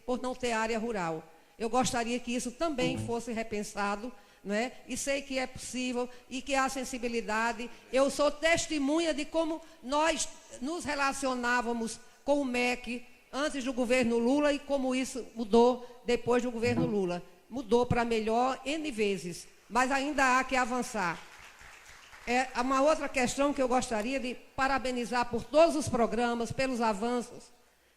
por não ter área rural. Eu gostaria que isso também fosse repensado, né? E sei que é possível e que há sensibilidade. Eu sou testemunha de como nós nos relacionávamos com o MEC antes do governo Lula e como isso mudou depois do governo Lula. Mudou para melhor N vezes, mas ainda há que avançar. Uma outra questão que eu gostaria de parabenizar por todos os programas, pelos avanços,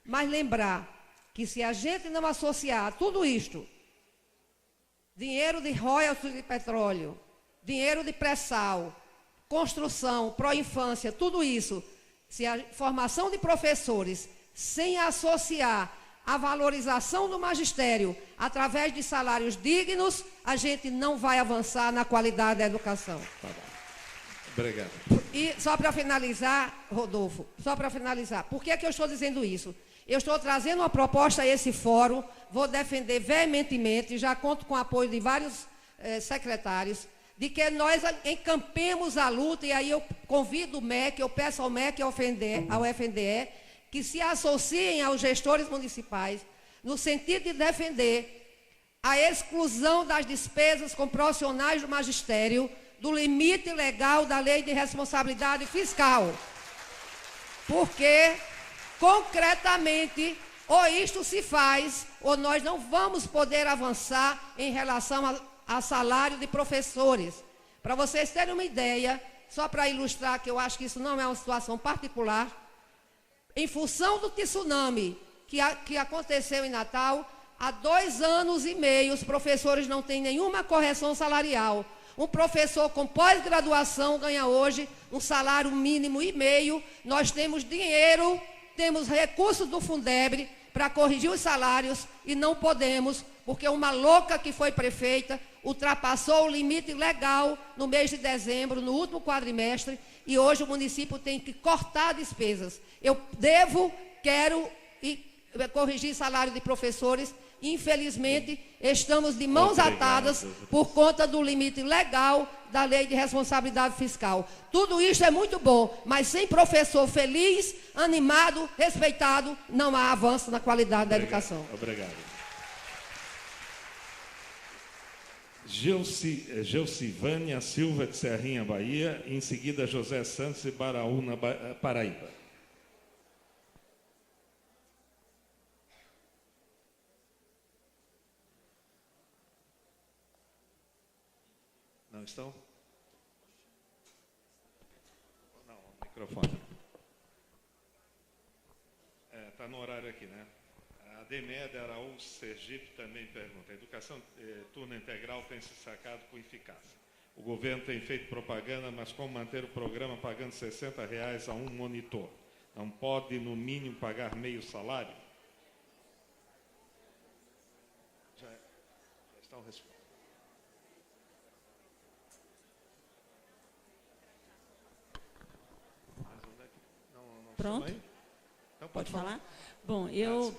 mas lembrar que se a gente não associar tudo isto, dinheiro de royalties de petróleo, dinheiro de pré-sal, construção, pró-infância, tudo isso, se a formação de professores, sem associar a valorização do magistério através de salários dignos, a gente não vai avançar na qualidade da educação. Obrigado. E só para finalizar, Rodolfo, por que eu estou dizendo isso? Eu estou trazendo uma proposta a esse fórum, vou defender veementemente, já conto com o apoio de vários secretários, de que nós encampemos a luta, e aí eu convido o MEC, eu peço ao MEC e ao FNDE, que se associem aos gestores municipais, no sentido de defender a exclusão das despesas com profissionais do magistério do limite legal da lei de responsabilidade fiscal. porque, concretamente, ou isto se faz, ou nós não vamos poder avançar em relação a salário de professores. Para vocês terem uma ideia, só para ilustrar que eu acho que isso não é uma situação particular, em função do tsunami que aconteceu em Natal, há 2 anos e meio os professores não têm nenhuma correção salarial. Um professor com pós-graduação ganha hoje um salário mínimo e meio. Nós temos dinheiro, temos recursos do Fundeb para corrigir os salários e não podemos, porque uma louca que foi prefeita ultrapassou o limite legal no mês de dezembro, no último quadrimestre, e hoje o município tem que cortar despesas. Eu quero corrigir salário de professores. Infelizmente, estamos de mãos atadas por conta do limite legal da lei de responsabilidade fiscal. Tudo isso é muito bom, mas sem professor feliz, animado, respeitado, não há avanço na qualidade da educação. Obrigado. Geucivânia Silva, de Serrinha, Bahia. Em seguida, José Santos, de Baraúna, Paraíba. Não estão? Não, o microfone. Está no horário aqui, né? A Demédia Araújo Sergipe também pergunta. A educação turno integral tem se sacado com eficácia. O governo tem feito propaganda, mas como manter o programa pagando R$60 a um monitor? Não pode, no mínimo, pagar meio salário? Já estão respondendo. Pronto? Então, pode falar? Bom,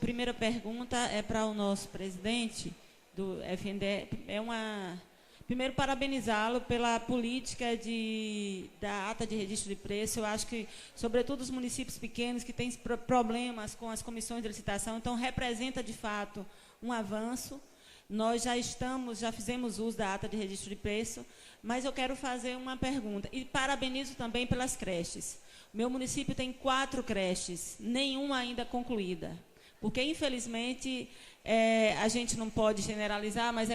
primeira pergunta é para o nosso presidente do FNDE. Primeiro, parabenizá-lo pela política da ata de registro de preço. Eu acho que, sobretudo, os municípios pequenos que têm problemas com as comissões de licitação, então representa, de fato, um avanço. Nós já fizemos uso da ata de registro de preço, mas eu quero fazer uma pergunta. E parabenizo também pelas creches. Meu município tem 4 creches, nenhuma ainda concluída. Porque, infelizmente, a gente não pode generalizar, mas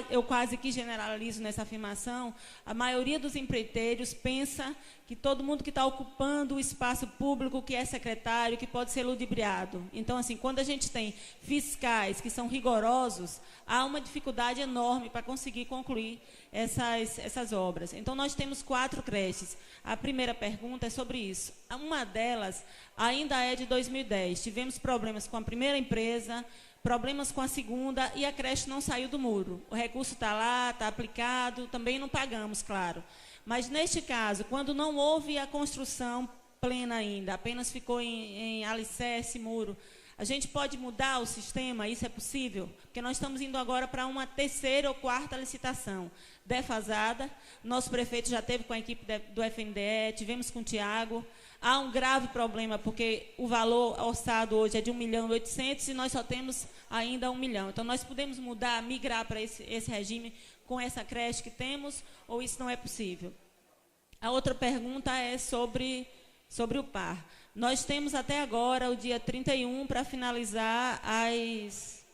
eu quase que generalizo nessa afirmação. A maioria dos empreiteiros pensa que todo mundo que está ocupando o espaço público, que é secretário, que pode ser ludibriado. Então, assim, quando a gente tem fiscais que são rigorosos, há uma dificuldade enorme para conseguir concluir essas obras. Então, nós temos 4 creches. A primeira pergunta é sobre isso. Uma delas ainda é de 2010. Tivemos problemas com a primeira empresa, problemas com a segunda, e a creche não saiu do muro. O recurso está lá, está aplicado, também não pagamos, claro. Mas, neste caso, quando não houve a construção plena ainda, apenas ficou em alicerce, muro, a gente pode mudar o sistema? Isso é possível? Porque nós estamos indo agora para uma 3ª ou 4ª licitação defasada. Nosso prefeito já teve com a equipe do FNDE, tivemos com o Tiago. Há um grave problema, porque o valor orçado hoje é de 1.800.000 e nós só temos ainda 1 milhão. Então, nós podemos mudar, migrar para esse regime com essa creche que temos, ou isso não é possível? A outra pergunta é sobre o PAR. Nós temos até agora, o dia 31, para finalizar as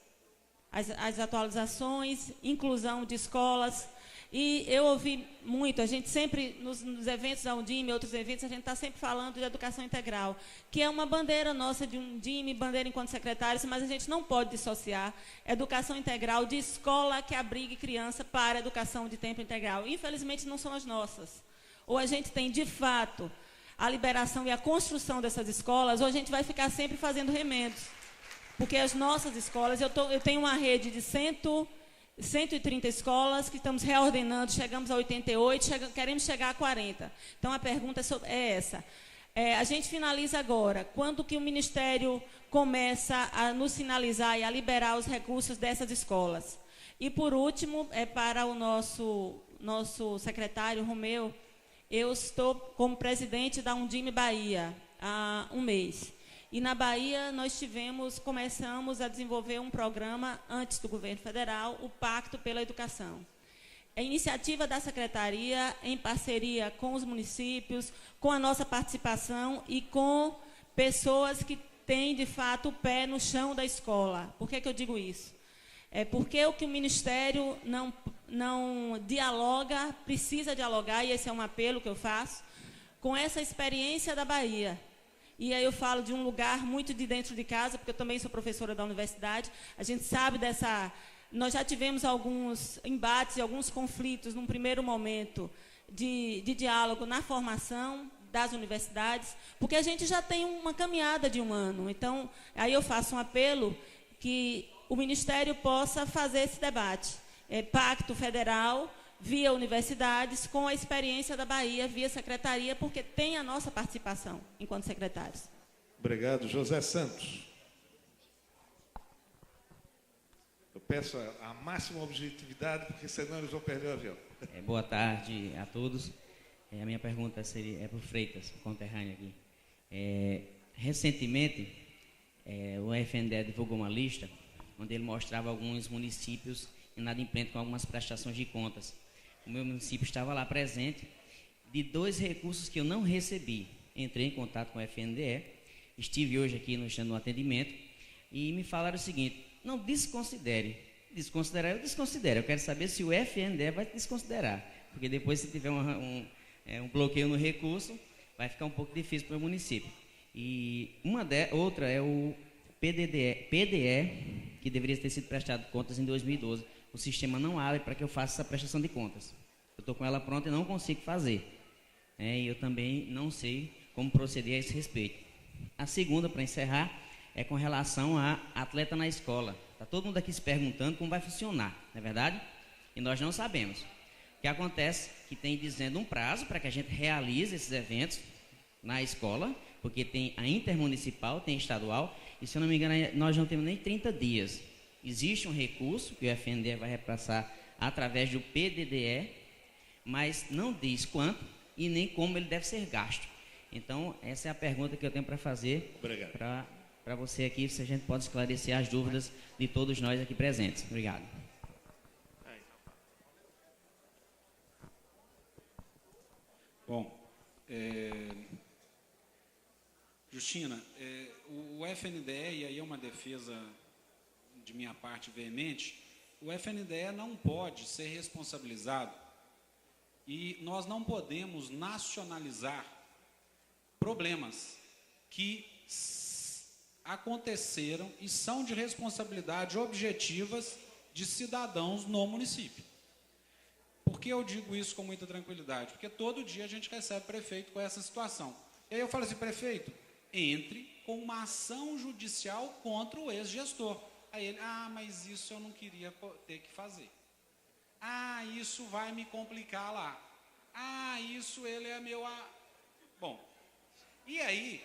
atualizações, inclusão de escolas. E eu ouvi muito, a gente sempre, nos eventos da Undime, outros eventos, a gente está sempre falando de educação integral, que é uma bandeira nossa de Undime, bandeira enquanto secretários, mas a gente não pode dissociar educação integral de escola que abrigue criança para educação de tempo integral. Infelizmente, não são as nossas. Ou a gente tem, de fato, a liberação e a construção dessas escolas, ou a gente vai ficar sempre fazendo remendos. Porque as nossas escolas, eu tenho uma rede de 130 escolas que estamos reordenando, chegamos a 88, queremos chegar a 40. Então, a pergunta é essa. A gente finaliza agora. Quando que o Ministério começa a nos sinalizar e a liberar os recursos dessas escolas? E, por último, para o nosso secretário, Romeu, eu estou como presidente da Undime Bahia há um mês. E na Bahia nós começamos a desenvolver um programa antes do governo federal, o Pacto pela Educação. É iniciativa da Secretaria, em parceria com os municípios, com a nossa participação e com pessoas que têm, de fato, o pé no chão da escola. Por que eu digo isso? É porque o que o Ministério não dialoga, precisa dialogar, e esse é um apelo que eu faço, com essa experiência da Bahia. E aí eu falo de um lugar muito de dentro de casa, porque eu também sou professora da universidade, a gente sabe dessa... Nós já tivemos alguns embates e alguns conflitos, num primeiro momento, de diálogo na formação das universidades, porque a gente já tem uma caminhada de 1 ano. Então, aí eu faço um apelo que o Ministério possa fazer esse debate. Pacto federal, via universidades, com a experiência da Bahia, via secretaria, porque tem a nossa participação enquanto secretários. Obrigado. José Santos. Eu peço a máxima objetividade, porque senão eles vão perder o avião. Boa tarde a todos. A minha pergunta é para o Freitas, conterrâneo aqui. Recentemente, o FNDE divulgou uma lista onde ele mostrava alguns municípios inadimplentes com algumas prestações de contas. O meu município estava lá presente. De 2 recursos que eu não recebi, entrei em contato com o FNDE, estive hoje aqui no atendimento, e me falaram o seguinte: não desconsidere. Desconsiderar, eu desconsidero. Eu quero saber se o FNDE vai desconsiderar, porque depois, se tiver um bloqueio no recurso, vai ficar um pouco difícil para o município. E outra é o PDE, que deveria ter sido prestado contas em 2012. O sistema não abre para que eu faça essa prestação de contas. Eu estou com ela pronta e não consigo fazer. E eu também não sei como proceder a esse respeito. A segunda, para encerrar, é com relação a atleta na escola. Está todo mundo aqui se perguntando como vai funcionar, não é verdade? E nós não sabemos. O que acontece é que tem dizendo um prazo para que a gente realize esses eventos na escola, porque tem a intermunicipal, tem estadual, e se eu não me engano, nós não temos nem 30 dias. Existe um recurso que o FNDE vai repassar através do PDDE, mas não diz quanto e nem como ele deve ser gasto. Então, essa é a pergunta que eu tenho para fazer para você aqui, se a gente pode esclarecer as dúvidas de todos nós aqui presentes. Obrigado. Bom, Justina, o FNDE, e aí é uma defesa de minha parte veemente, o FNDE não pode ser responsabilizado e nós não podemos nacionalizar problemas que aconteceram e são de responsabilidade objetivas de cidadãos no município. Por que eu digo isso com muita tranquilidade? Porque todo dia a gente recebe prefeito com essa situação. E aí eu falo assim: prefeito, entre com uma ação judicial contra o ex-gestor. Aí ele: mas isso eu não queria ter que fazer. Isso vai me complicar lá. Isso ele é meu... Bom, e aí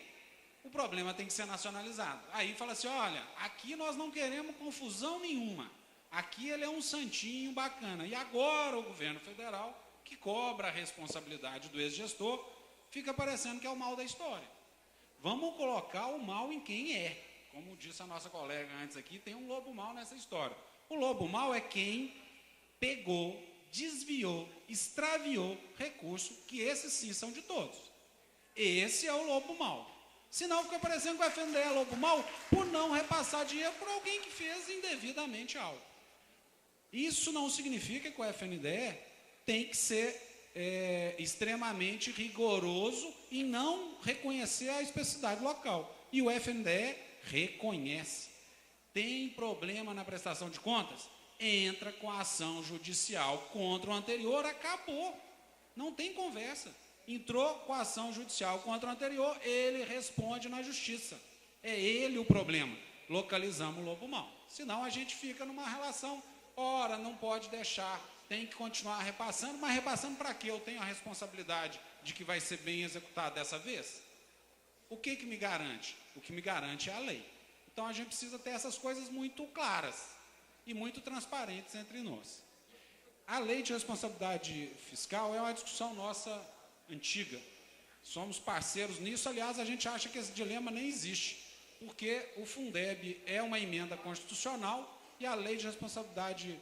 o problema tem que ser nacionalizado. Aí fala assim: olha, aqui nós não queremos confusão nenhuma. Aqui ele é um santinho bacana. E agora o governo federal, que cobra a responsabilidade do ex-gestor, fica parecendo que é o mal da história. Vamos colocar o mal em quem é. Como disse a nossa colega antes aqui, tem um lobo mau nessa história. O lobo mau é quem pegou, desviou, extraviou recurso, que esses sim são de todos. Esse é o lobo mau. Senão fica parecendo que o FNDE é lobo mau por não repassar dinheiro por alguém que fez indevidamente algo. Isso não significa que o FNDE tem que ser extremamente rigoroso em não reconhecer a especificidade local. E o FNDE reconhece. Tem problema na prestação de contas? Entra com a ação judicial contra o anterior, acabou. Não tem conversa. Entrou com a ação judicial contra o anterior, ele responde na justiça. É ele o problema. Localizamos o lobo mau. Senão a gente fica numa relação, ora, não pode deixar, tem que continuar repassando, mas repassando para quê? Eu tenho a responsabilidade de que vai ser bem executado dessa vez? O que me garante? O que me garante é a lei. Então a gente precisa ter essas coisas muito claras e muito transparentes entre nós. A lei de responsabilidade fiscal é uma discussão nossa antiga. Somos parceiros nisso. Aliás, a gente acha que esse dilema nem existe, porque o Fundeb é uma emenda constitucional e a lei de responsabilidade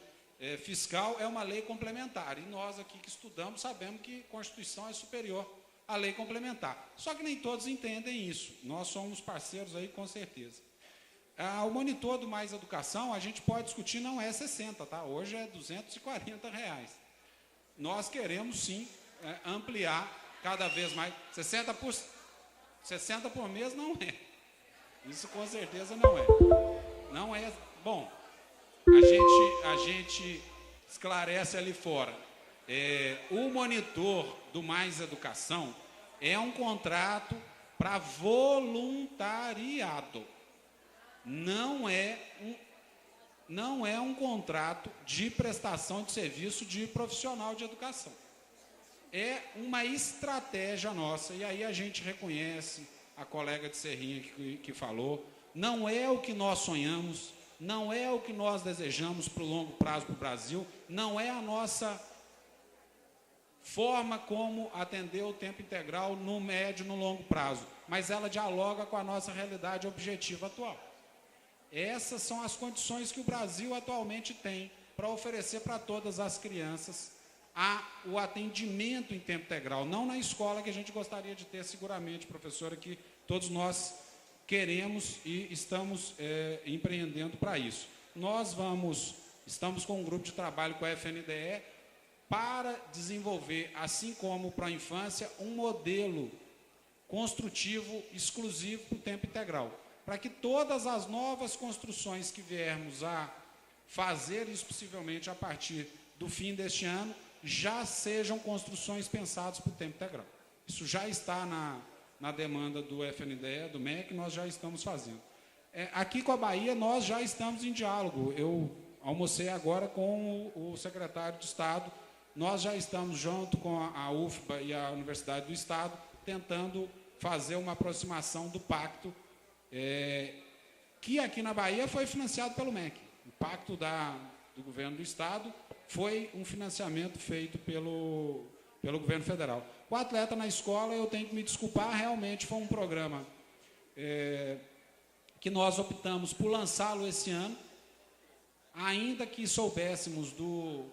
fiscal é uma lei complementar. E nós aqui que estudamos sabemos que a Constituição é superior a lei complementar. Só que nem todos entendem isso. Nós somos parceiros aí, com certeza. O monitor do Mais Educação, a gente pode discutir, não é 60, tá? Hoje é R$240. Nós queremos, sim, ampliar cada vez mais. 60 por mês não é. Isso com certeza não é. Não é. Bom, a gente esclarece ali fora. O monitor do Mais Educação é um contrato para voluntariado. Não é um contrato de prestação de serviço de profissional de educação. É uma estratégia nossa, e aí a gente reconhece a colega de Serrinha que falou, não é o que nós sonhamos, não é o que nós desejamos para o longo prazo para o Brasil, não é a nossa forma como atender o tempo integral no médio e no longo prazo, mas ela dialoga com a nossa realidade objetiva atual. Essas são as condições que o Brasil atualmente tem para oferecer para todas as crianças o atendimento em tempo integral, não na escola que a gente gostaria de ter seguramente, professora, que todos nós queremos e estamos empreendendo para isso. Nós estamos com um grupo de trabalho com a FNDE para desenvolver, assim como para a infância, um modelo construtivo exclusivo para o tempo integral, para que todas as novas construções que viermos a fazer, isso possivelmente a partir do fim deste ano, já sejam construções pensadas para o tempo integral. Isso já está na demanda do FNDE, do MEC, nós já estamos fazendo. Aqui com a Bahia, nós já estamos em diálogo. Eu almocei agora com o secretário de Estado, nós já estamos junto com a UFBA e a Universidade do Estado, tentando fazer uma aproximação do pacto, que aqui na Bahia foi financiado pelo MEC. O pacto do governo do Estado foi um financiamento feito pelo governo federal. O Atleta na Escola, eu tenho que me desculpar, realmente foi um programa que nós optamos por lançá-lo esse ano, ainda que soubéssemos do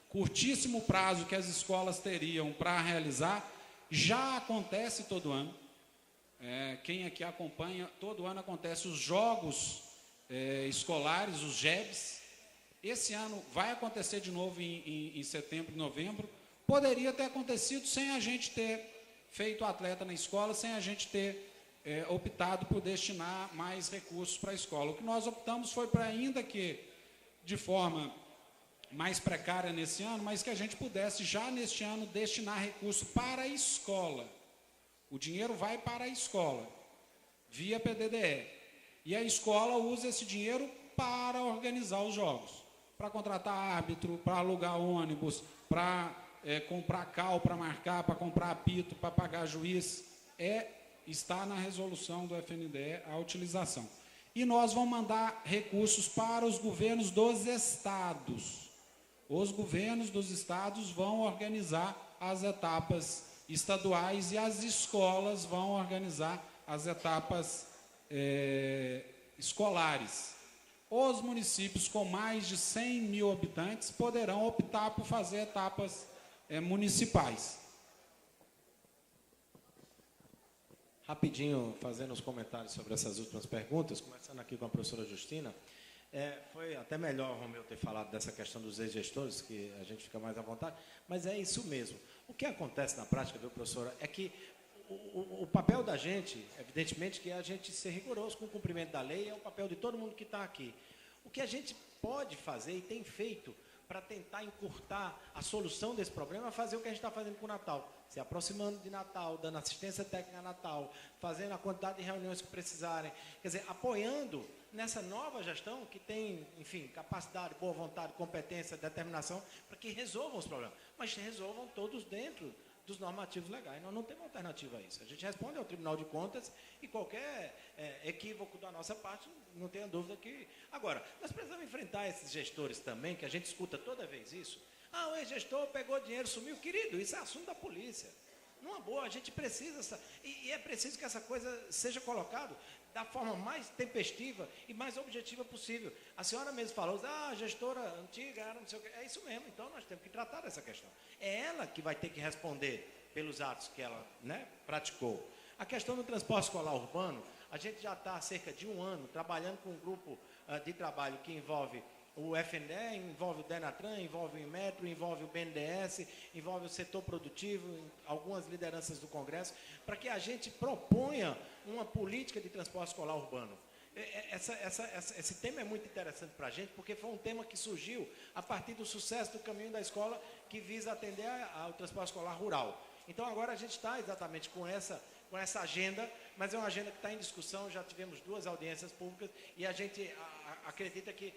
curtíssimo prazo que as escolas teriam para realizar. Já acontece todo ano. Quem aqui acompanha, todo ano acontece os jogos escolares, os JEBs. Esse ano vai acontecer de novo em setembro e novembro. Poderia ter acontecido sem a gente ter feito Atleta na Escola, sem a gente ter optado por destinar mais recursos para a escola. O que nós optamos foi para, ainda que de forma mais precária nesse ano, mas que a gente pudesse já neste ano destinar recursos para a escola. O dinheiro vai para a escola, via PDDE. E a escola usa esse dinheiro para organizar os jogos, para contratar árbitro, para alugar ônibus, para comprar cal, para marcar, para comprar apito, para pagar juiz. Está na resolução do FNDE a utilização. E nós vamos mandar recursos para os governos dos estados. Os governos dos estados vão organizar as etapas estaduais e as escolas vão organizar as etapas escolares. Os municípios com mais de 100 mil habitantes poderão optar por fazer etapas municipais. Rapidinho, fazendo os comentários sobre essas últimas perguntas, começando aqui com a professora Justina. Foi até melhor o Romeu ter falado dessa questão dos ex-gestores, que a gente fica mais à vontade, mas é isso mesmo. O que acontece na prática, viu, professora, é que o papel da gente, evidentemente, que é a gente ser rigoroso com o cumprimento da lei, é o papel de todo mundo que está aqui. O que a gente pode fazer e tem feito para tentar encurtar a solução desse problema é fazer o que a gente está fazendo com o Natal, se aproximando de Natal, dando assistência técnica a Natal, fazendo a quantidade de reuniões que precisarem, quer dizer, apoiando nessa nova gestão que tem, enfim, capacidade, boa vontade, competência, determinação, para que resolvam os problemas, mas resolvam todos dentro dos normativos legais. Nós não temos alternativa a isso. A gente responde ao Tribunal de Contas e qualquer equívoco da nossa parte, não tenha dúvida que... Agora, nós precisamos enfrentar esses gestores também, que a gente escuta toda vez isso. O ex-gestor pegou dinheiro, sumiu. Querido, isso é assunto da polícia. Numa boa, a gente precisa... E é preciso que essa coisa seja colocada da forma mais tempestiva e mais objetiva possível. A senhora mesmo falou, a gestora antiga, não sei o quê. É isso mesmo, então nós temos que tratar dessa questão. É ela que vai ter que responder pelos atos que ela, né, praticou. A questão do transporte escolar urbano, a gente já está há cerca de 1 ano trabalhando com um grupo de trabalho que envolve o FNDE, envolve o Denatran, envolve o Inmetro, envolve o BNDES, envolve o setor produtivo, algumas lideranças do Congresso, para que a gente proponha uma política de transporte escolar urbano. Esse tema é muito interessante para a gente, porque foi um tema que surgiu a partir do sucesso do Caminho da Escola, que visa atender ao transporte escolar rural. Então, agora a gente está exatamente com essa agenda, mas é uma agenda que está em discussão, já tivemos 2 audiências públicas, e a gente acredita que,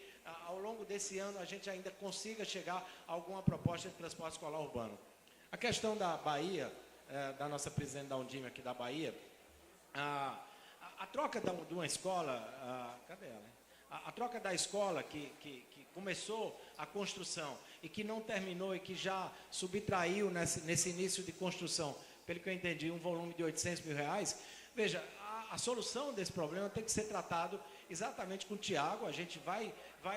ao longo desse ano, a gente ainda consiga chegar a alguma proposta de transporte escolar urbano. A questão da Bahia, da nossa presidente da Undime aqui da Bahia, a troca de uma escola, cadê ela? A troca da escola que começou a construção e que não terminou e que já subtraiu nesse início de construção, pelo que eu entendi, um volume de R$800 mil. Veja, a solução desse problema tem que ser tratado exatamente com o Tiago. A gente vai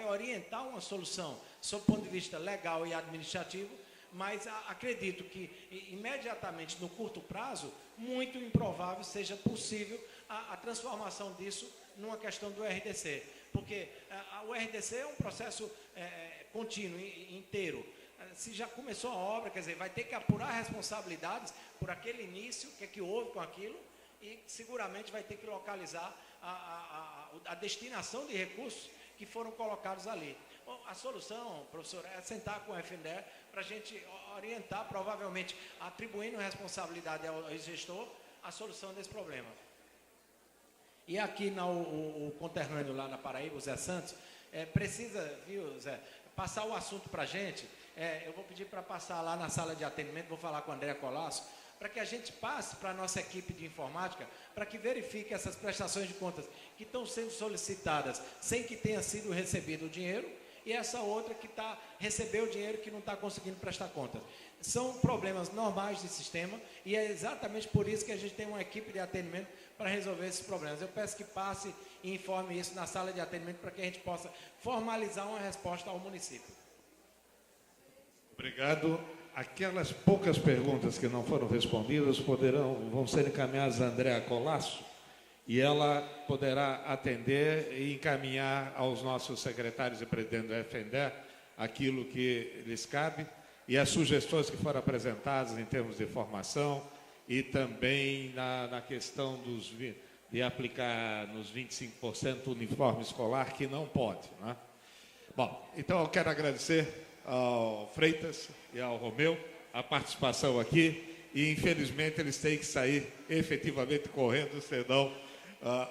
orientar uma solução sob o ponto de vista legal e administrativo, mas acredito que imediatamente, no curto prazo, muito improvável seja possível a transformação disso numa questão do RDC, porque o RDC é um processo contínuo, inteiro. Se já começou a obra, quer dizer, vai ter que apurar responsabilidades por aquele início, o que é que houve com aquilo, e seguramente vai ter que localizar a destinação de recursos que foram colocados ali. Bom, a solução, professor, é sentar com o FNDE para a gente orientar, provavelmente atribuindo responsabilidade ao gestor, a solução desse problema. E aqui o conterrâneo lá na Paraíba, o Zé Santos, precisa, viu, Zé, passar o assunto para a gente. Eu vou pedir para passar lá na sala de atendimento, vou falar com a Andréa Colasso, para que a gente passe para a nossa equipe de informática, para que verifique essas prestações de contas que estão sendo solicitadas sem que tenha sido recebido o dinheiro, e essa outra que recebeu o dinheiro que não está conseguindo prestar contas. São problemas normais de sistema, e é exatamente por isso que a gente tem uma equipe de atendimento para resolver esses problemas. Eu peço que passe e informe isso na sala de atendimento para que a gente possa formalizar uma resposta ao município. Obrigado. Aquelas poucas perguntas que não foram respondidas vão ser encaminhadas a Andréa Colasso, e ela poderá atender e encaminhar aos nossos secretários e presidente do FNDE aquilo que lhes cabe, e as sugestões que foram apresentadas em termos de formação e também na questão de aplicar nos 25% o uniforme escolar, que não pode, né? Bom, então eu quero agradecer ao Freitas e ao Romeu a participação aqui, e infelizmente eles têm que sair efetivamente correndo, senão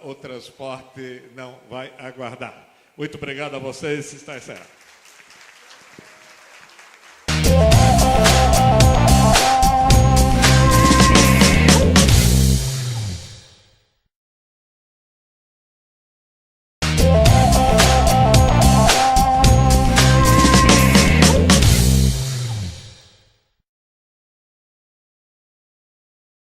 o transporte não vai aguardar. Muito obrigado a vocês, está encerrado.